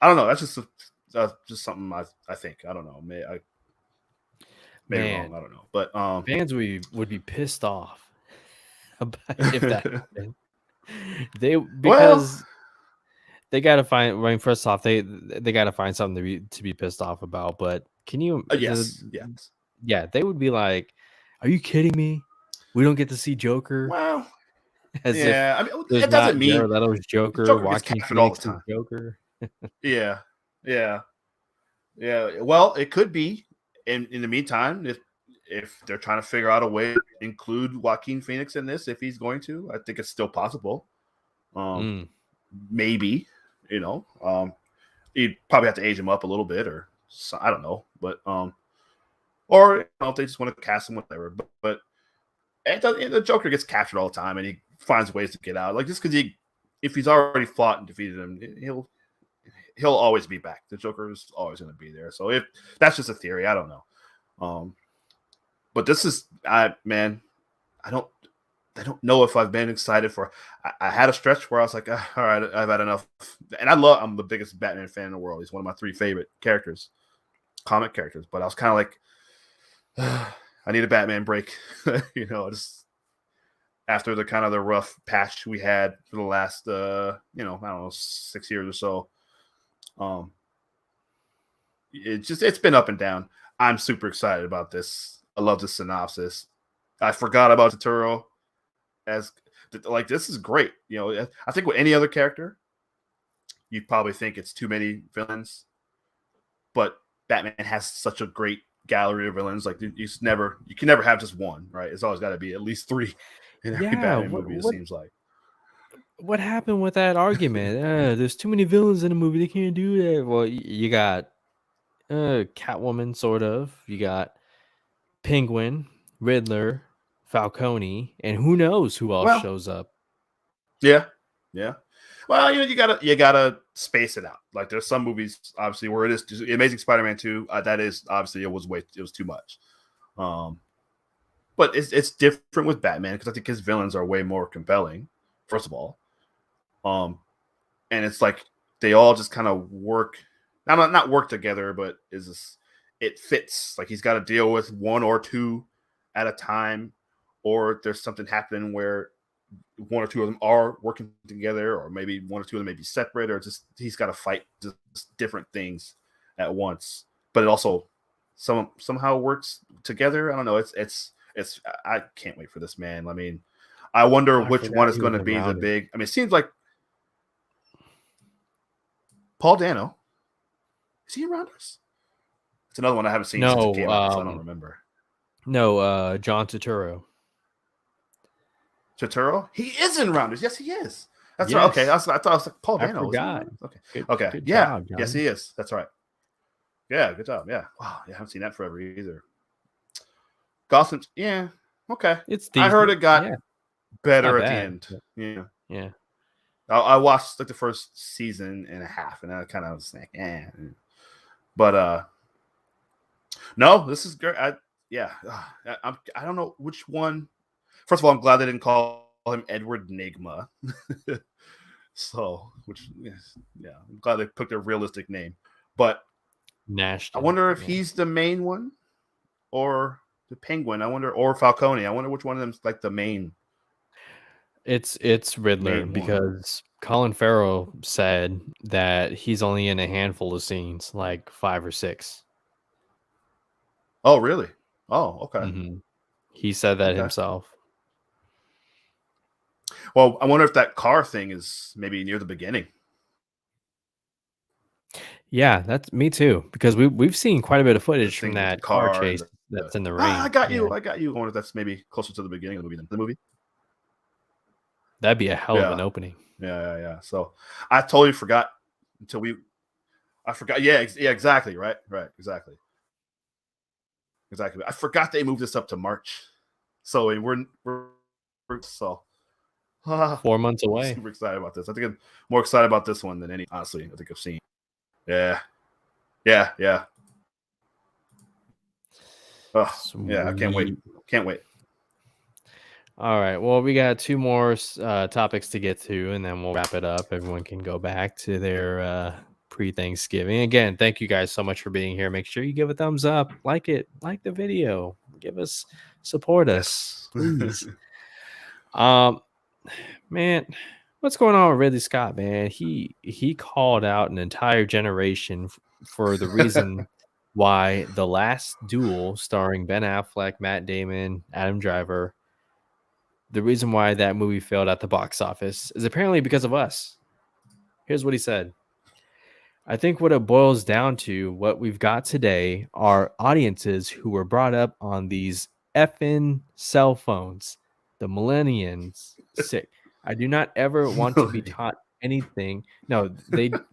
don't know. That's just something I think. I don't know. Maybe wrong. I don't know. But fans would be pissed off about if that happened. Because they gotta find. I mean, first off, they gotta find something to be pissed off about. But can you? Yes. Yeah, they would be like, "Are you kidding me? We don't get to see Joker." Well, as I mean, it doesn't mean Jared Leto's Joker Joaquin Phoenix's Joker. Yeah. Well, it could be. In the meantime, if they're trying to figure out a way to include Joaquin Phoenix in this, if he's going to, I think it's still possible. Maybe, you'd probably have to age him up a little bit, or I don't know, but or if they just want to cast him, whatever. But the Joker gets captured all the time, and he finds ways to get out. Like, just because if he's already fought and defeated him, he'll always be back. The Joker is always going to be there. So if that's just a theory, I don't know. But this is, I don't know if I've been excited for. I had a stretch where I was like, all right, I've had enough. And I'm the biggest Batman fan in the world. He's one of my 3 favorite characters, comic characters. But I was kind of like, I need a Batman break. Just after the kind of the rough patch we had for the last, I don't know, 6 years or so. It's been up and down. I'm super excited about this. I love the synopsis. I forgot about Turturro. This is great. I think with any other character, you probably think it's too many villains, but Batman has such a great gallery of villains. Like, you can never have just one, right? It's always got to be at least 3 in every Batman movie. It seems like. What happened with that argument? There's too many villains in a movie. They can't do that. Well, you got Catwoman, sort of. You got Penguin, Riddler, Falcone, and who knows who else shows up. Yeah. Well, you gotta space it out. Like there's some movies, obviously, where it is Amazing Spider-Man 2. That is obviously it was too much. But it's different with Batman because I think his villains are way more compelling. First of all, and it's like they all just kind of work, not work together, but it fits. Like he's got to deal with one or two at a time, or there's something happening where one or two of them are working together, or maybe one or two of them may be separate, or just he's got to fight just different things at once. But it also somehow works together. I don't know. It's I can't wait for this, man. I mean, I wonder which one is going to be the big. I mean, it seems like Paul Dano. Is he around us? It's another one I haven't seen since it came out, so I don't remember. No, John Turturro. Turturro? He is in Rounders. Yes, he is. That's yes. right. Okay, I thought I was like Paul Dano. I forgot. Okay. Good yeah. job, John. Yes, he is. That's right. Yeah, good job. Yeah. Wow. Yeah, I haven't seen that forever either. Gotham. Yeah. Okay. It's I heard it got better at the bad. end. Yeah. Yeah. I watched like the first season and a half, and I kind of was like, But no, this is great. I don't know which one. First of all, I'm glad they didn't call him Edward Nygma. So, I'm glad they picked a realistic name. But Nash. I wonder if he's the main one or the Penguin. Or Falcone. I wonder which one of them's like the main. It's Riddler because Colin Farrell said that he's only in a handful of scenes, like 5 or 6. Oh, really? Oh, okay. Mm-hmm. He said that himself. Well, I wonder if that car thing is maybe near the beginning. Yeah, that's me too. Because we've seen quite a bit of footage from that car chase that's in the rain. I got you. I wonder if that's maybe closer to the beginning of the movie than the movie. That'd be a hell of an opening. Yeah. So I totally forgot I forgot. Yeah, exactly. Right. Exactly. I forgot they moved this up to March. So we're 4 months away. I'm super excited about this. I think I'm more excited about this one than any, honestly, I think I've seen. Yeah. Oh, yeah, I can't wait. All right. Well, we got 2 more topics to get to, and then we'll wrap it up. Everyone can go back to their pre-Thanksgiving. Again, thank you guys so much for being here. Make sure you give a thumbs up, like the video, support us, please. Man, what's going on with Ridley Scott, man? He called out an entire generation for the reason why The Last Duel, starring Ben Affleck, Matt Damon, Adam Driver, the reason why that movie failed at the box office is apparently because of us. Here's what he said. I think what it boils down to, what we've got today, are audiences who were brought up on these effing cell phones. The millennials, sick. I do not ever want to be taught anything. No,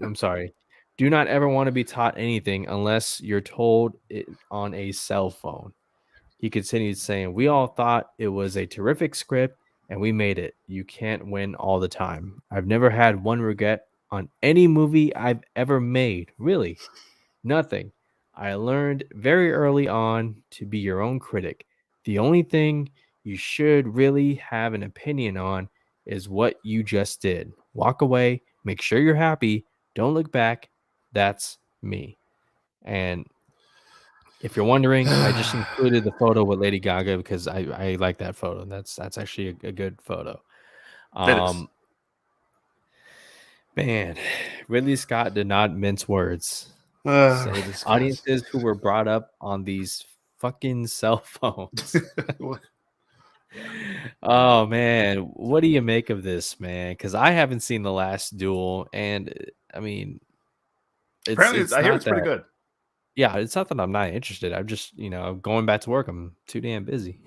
I'm sorry. Do not ever want to be taught anything unless you're told it on a cell phone. He continued saying, we all thought it was a terrific script and we made it. You can't win all the time. I've never had one regret on any movie I've ever made. Really, nothing. I learned very early on to be your own critic. The only thing you should really have an opinion on is what you just did. Walk away, make sure you're happy, don't look back. That's me. And if you're wondering, I just included the photo with Lady Gaga because I like that photo. That's actually a good photo. Man, Ridley Scott did not mince words. Audiences who were brought up on these fucking cell phones. Oh man, what do you make of this, man? Because I haven't seen The Last Duel, and I mean, apparently I hear it's pretty good. Yeah, it's not that I'm not interested. I'm just, going back to work. I'm too damn busy.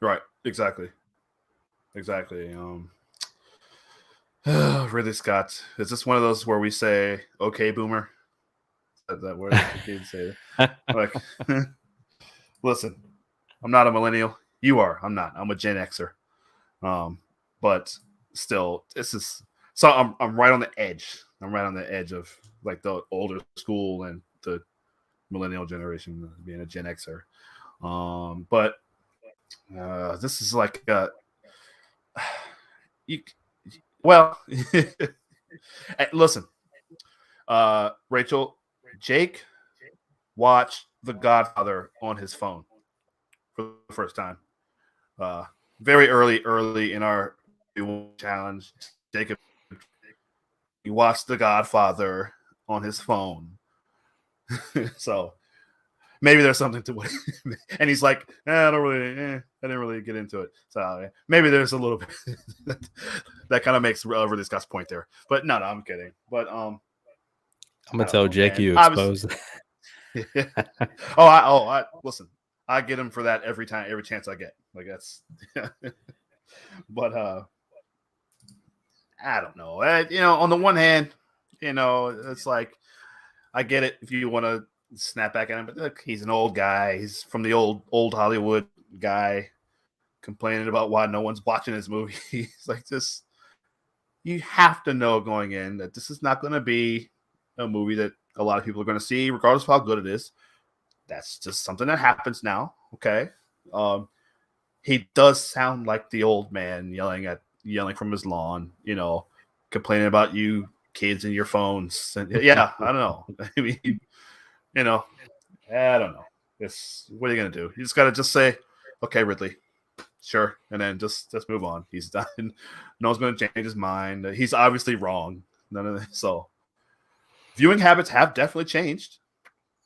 Right. Exactly. Ridley Scott. Is this one of those where we say, okay, boomer? Is that word you say that? Like, listen, I'm not a millennial. You are. I'm not. I'm a Gen Xer. But still, this is So I'm right on the edge. I'm right on the edge of like the older school and the millennial generation, being a Gen Xer. But this is like you. Well, listen, Rachel, Jake watched The Godfather on his phone for the first time. Very early in our challenge, Jacob, he watched The Godfather on his phone. So maybe there's something to what, and he's like, I didn't really get into it. So maybe there's a little bit that kind of makes really Scott's point there. But no, I'm kidding. But I'm gonna tell Jake man. you exposed. I listen. I get him for that every chance I get. Like that's, but I don't know. On the one hand, it's like I get it if you want to snap back at him, but look, he's an old guy. He's from the old Hollywood guy, complaining about why no one's watching his movie. He's like this. You have to know going in that this is not going to be a movie that a lot of people are going to see, regardless of how good it is. That's just something that happens now. Okay. He does sound like the old man yelling from his lawn, complaining about you kids and your phones. And yeah, I don't know. I mean, I don't know. What are you going to do? You just got to just say, okay, Ridley, sure. And then just move on. He's done. No one's going to change his mind. He's obviously wrong. So viewing habits have definitely changed.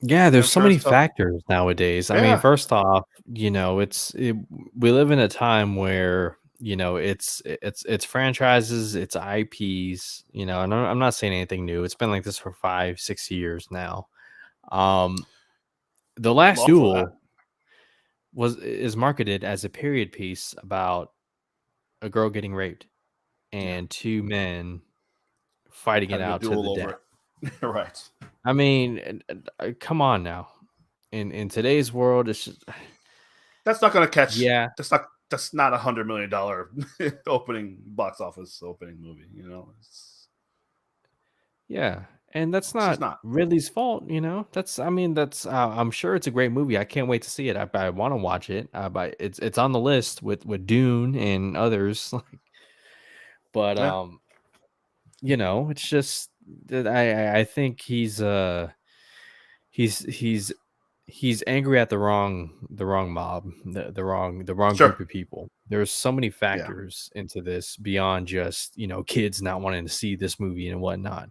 Yeah, there's so many factors nowadays. I mean, first off, we live in a time where it's franchises, it's IPs, and I'm not saying anything new. It's been like this for 5-6 years now. The Last Duel is marketed as a period piece about a girl getting raped and two men fighting it out to the death. Right. I mean, come on now. In today's world, it's just that's not going to catch. Yeah, that's not $100 million opening box office opening movie. Yeah, and that's not Ridley's fault. I'm sure it's a great movie. I can't wait to see it. I want to watch it. But it's on the list with Dune and others. But it's just that I think he's angry at the wrong mob, the wrong group of people. There's so many factors into this beyond just kids not wanting to see this movie and whatnot.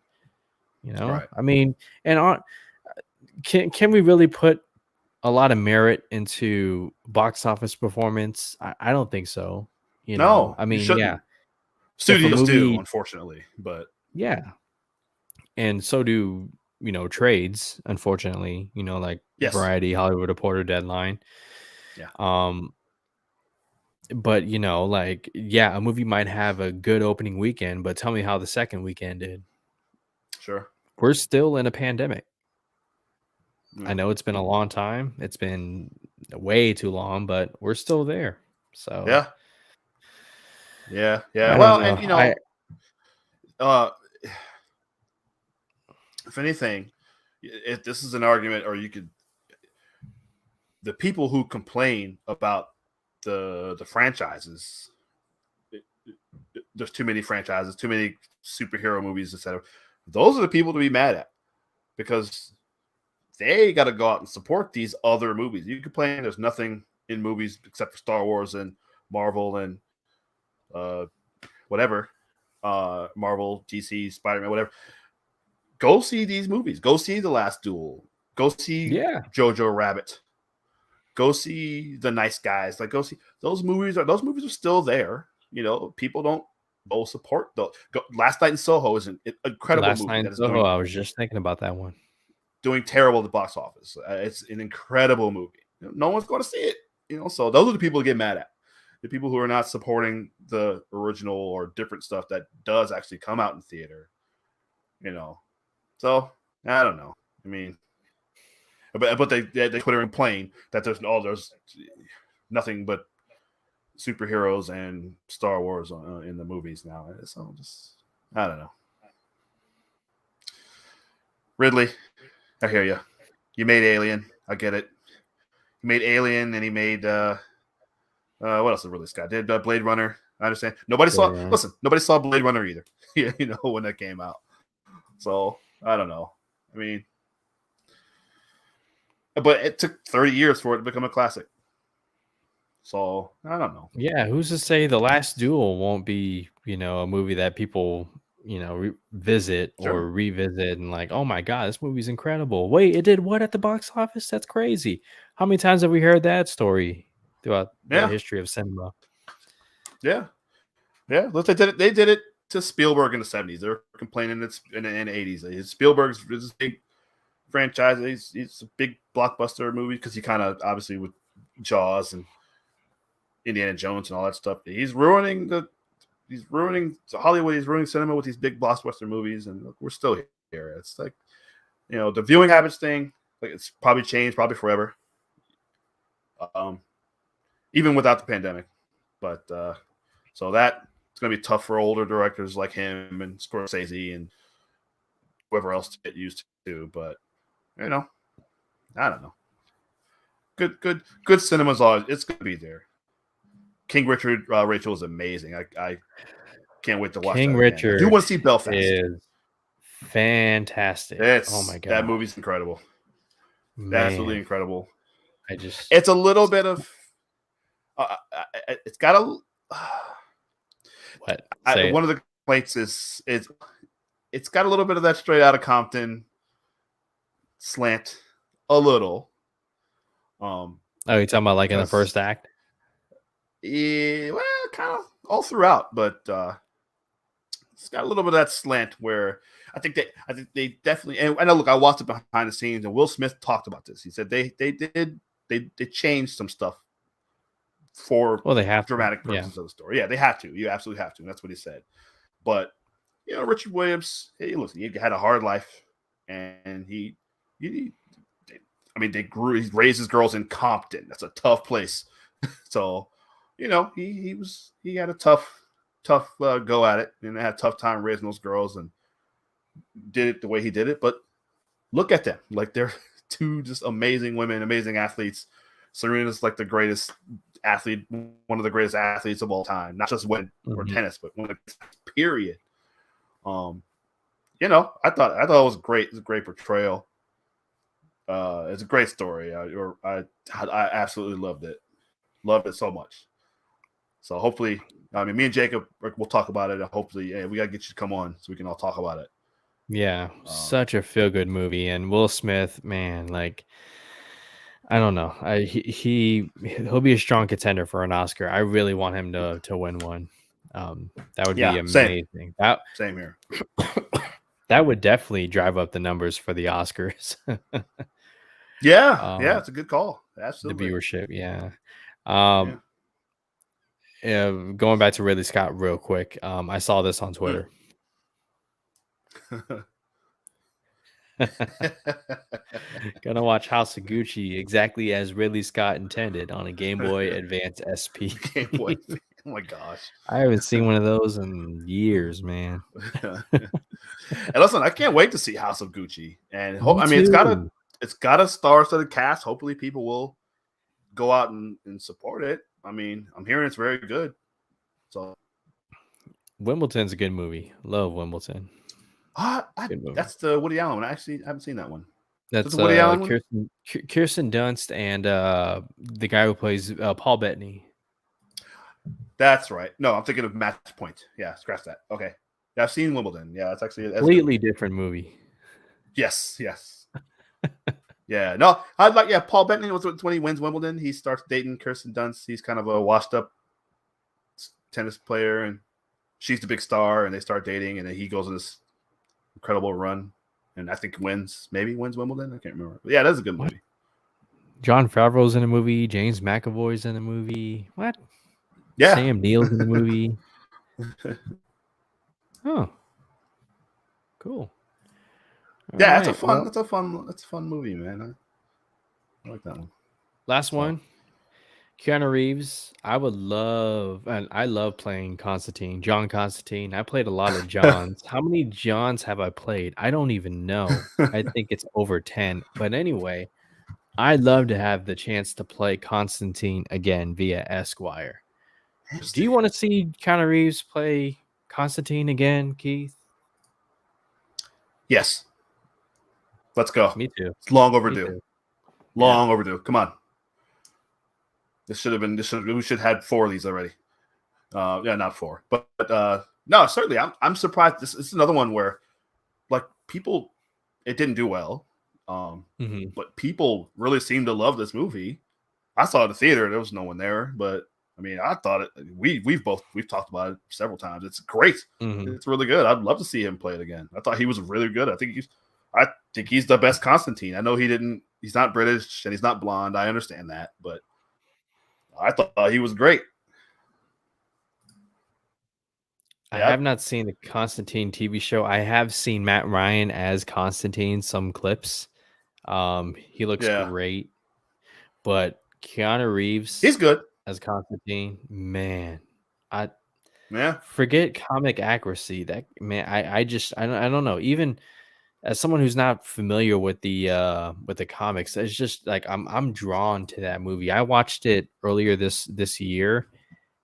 Right. I mean, and can we really put a lot of merit into box office performance? I don't think so. No, I mean, yeah, studios do, unfortunately, but yeah, and so do trades, unfortunately. Like Variety, Hollywood Reporter, Deadline. Yeah. But a movie might have a good opening weekend, but tell me how the second weekend did. Sure. We're still in a pandemic. I know it's been a long time. It's been way too long, but we're still there. So yeah. Well, and if anything, if this is an argument, or the people who complain about the franchises, there's too many franchises, too many superhero movies, etc. Those are the people to be mad at, because they got to go out and support these other movies. You complain there's nothing in movies except for Star Wars and Marvel and whatever, Marvel, DC, Spider-Man, whatever. Go see these movies. Go see The Last Duel. Go see Jojo Rabbit. Go see The Nice Guys. Like, go see those movies. Those movies are still there. People don't support those. Last Night in Soho is an incredible movie. Night in Soho, I was just thinking about that one. Doing terrible at the box office. It's an incredible movie. No one's going to see it. So those are the people to get mad at. The people who are not supporting the original or different stuff that does actually come out in theater. So I don't know. I mean, but they Twitter and complain that there's nothing but superheroes and Star Wars in the movies now. So just I don't know. Ridley, I hear you. You made Alien. I get it. He made Alien, and he made what else did Ridley Scott did? Blade Runner. I understand. Nobody saw. Yeah. Listen, nobody saw Blade Runner either. When that came out. So I don't know. I mean, but it took 30 years for it to become a classic. So I don't know. Yeah, who's to say The Last Duel won't be, a movie that people, visit Sure. or revisit and like, oh my God, this movie's incredible. Wait, it did what at the box office? That's crazy. How many times have we heard that story throughout the history of cinema? Yeah. Yeah. Look, they did it to Spielberg in the 70s. They're complaining it's in the 80s. Spielberg's this big franchise. He's a big blockbuster movie because he kind of obviously with Jaws and Indiana Jones and all that stuff. He's ruining Hollywood. He's ruining cinema with these big blockbuster movies, and look, we're still here. It's like, the viewing habits thing. Like it's probably changed, probably forever. Even without the pandemic, but so that it's gonna be tough for older directors like him and Scorsese and whoever else to get used to. But I don't know. Good cinema's always it's gonna be there. King Richard, Rachel is amazing. I can't wait to watch King that Richard. I do want to see Belfast. Is fantastic. Oh my God, that movie's incredible. Man, absolutely incredible. It's a little bit of. It's got a. What? One of the complaints is it's got a little bit of that Straight Outta Compton slant, a little. Oh, you're talking about like in the first act? Yeah, well, kind of all throughout, but it's got a little bit of that slant where I think they definitely. And I know, look, I watched it behind the scenes, and Will Smith talked about this. He said they changed some stuff for they have dramatic purposes of the story. Yeah, they have to. You absolutely have to. And that's what he said. But Richard Williams, he had a hard life, and he raised his girls in Compton. That's a tough place. So, he had a tough go at it, and had a tough time raising those girls, and did it the way he did it. But look at them, like they're two just amazing women, amazing athletes. Serena's like the greatest athlete, one of the greatest athletes of all time, not just women or tennis, but women, period. I thought it was great. It's a great portrayal. It's a great story. I absolutely loved it so much. So hopefully, me and Jacob will talk about it. And hopefully, we gotta get you to come on so we can all talk about it. Yeah, such a feel good movie, and Will Smith, man, like. I don't know. He'll be a strong contender for an Oscar. I really want him to win one. That would be amazing. Same here. That would definitely drive up the numbers for the Oscars. Yeah, it's a good call. Absolutely, the viewership. Yeah. Going back to Ridley Scott real quick. I saw this on Twitter. Gonna watch House of Gucci exactly as Ridley Scott intended on a Game Boy Advance SP. Game Boy. Oh my gosh, I haven't seen one of those in years, man. And listen, I can't wait to see House of Gucci. And it's got a star-studded cast. Hopefully, people will go out and support it. I'm hearing it's very good. So, Wimbledon's a good movie. Love Wimbledon. That's the Woody Allen one. I actually haven't seen that one. That's the Woody Allen one? Kirsten Dunst and the guy who plays Paul Bettany. That's right. No, I'm thinking of Match Point. Yeah, scratch that. Okay. Yeah, I've seen Wimbledon. Yeah, it's actually a completely different movie. Yes. Yeah, no, Paul Bettany was when he wins Wimbledon, he starts dating Kirsten Dunst. He's kind of a washed up tennis player, and she's the big star, and they start dating, and then he goes on this incredible run, and I think wins Wimbledon. I can't remember. But yeah, that's a good movie. John Favreau's in a movie. James McAvoy's in a movie. What? Yeah. Sam Neill's in the movie. Oh, cool. Yeah, that's a fun movie, man. I like that one. Last one. Keanu Reeves, I would love, and I love playing Constantine, John Constantine. I played a lot of Johns. How many Johns have I played? I don't even know. I think it's over 10. But anyway, I'd love to have the chance to play Constantine again via Esquire. Do you want to see Keanu Reeves play Constantine again, Keith? Yes. Let's go. Me too. It's long Me overdue. too. Long overdue. Come on. This should have been. We should have had 4 of these already. Yeah, not 4, but no, certainly. I'm surprised. This is another one where, like, people, it didn't do well, but people really seem to love this movie. I saw it in the theater. There was no one there, but I mean, I thought it. We've talked about it several times. It's great. It's really good. I'd love to see him play it again. I thought he was really good. I think he's the best Constantine. I know he's not British and he's not blonde. I understand that, but I thought he was great. I have not seen the Constantine TV show. I have seen Matt Ryan as Constantine, some clips. He looks great. But Keanu Reeves, he's good as Constantine. Man, yeah. Forget comic accuracy. That man, I don't know. Even as someone who's not familiar with the comics, it's just like I'm drawn to that movie. I watched it earlier this year,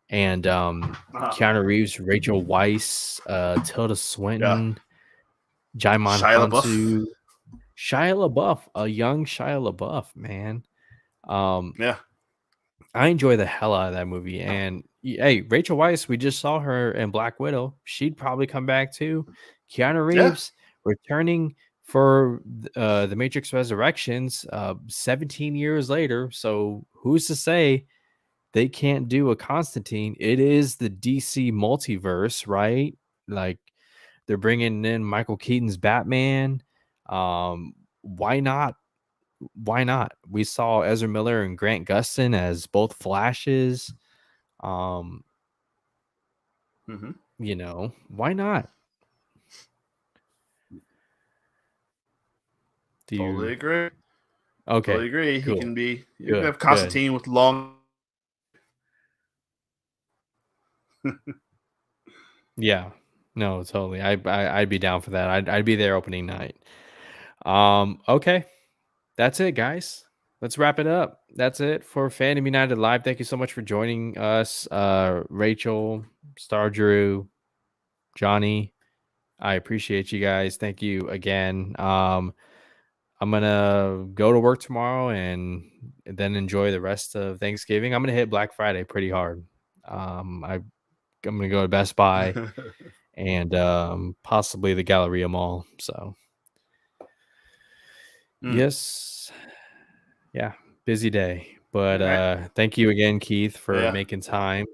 and Keanu Reeves, Rachel Weisz, Tilda Swinton, Jaimon Hansu, Shia LaBeouf, a young Shia LaBeouf, man. I enjoy the hell out of that movie. And hey, Rachel Weisz, we just saw her in Black Widow. She'd probably come back too. Keanu Reeves returning for the Matrix Resurrections 17 years later. So who's to say they can't do a Constantine? It is the DC multiverse, right? Like, they're bringing in Michael Keaton's Batman. Why not? Why not? We saw Ezra Miller and Grant Gustin as both Flashes. You know, why not? Totally agree. Okay. Totally agree. Cool. He can be. You can have Constantine with long. Yeah. No, totally. I'd be down for that. I'd be there opening night. Okay. That's it, guys. Let's wrap it up. That's it for Fandom United Live. Thank you so much for joining us, Rachel, Star Drew, Johnny. I appreciate you guys. Thank you again. I'm gonna go to work tomorrow and then enjoy the rest of Thanksgiving. I'm gonna hit Black Friday pretty hard. I'm gonna go to Best Buy and possibly the Galleria Mall. So yes, yeah, busy day. But thank you again, Keith, for making time.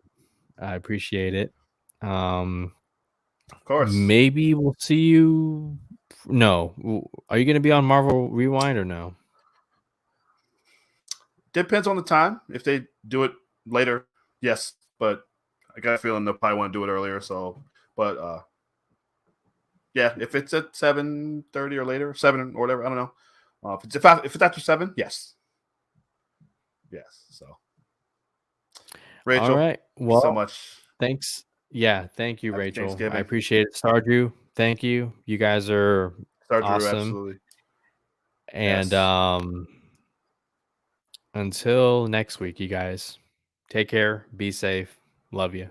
I appreciate it. Of course. Maybe we'll see you. No, are you going to be on Marvel Rewind or no? Depends on the time. If they do it later, yes. But I got a feeling they'll probably want to do it earlier. So, but yeah, if it's at 7:30 or later, 7 or whatever, I don't know. If it's after 7, yes. Yes. So, Rachel, all right. Well, so much. Thanks. Yeah, thank you, Rachel. I appreciate it. Star Drew, thank you. You guys are awesome. Absolutely. And until next week, you guys, take care, be safe, love you.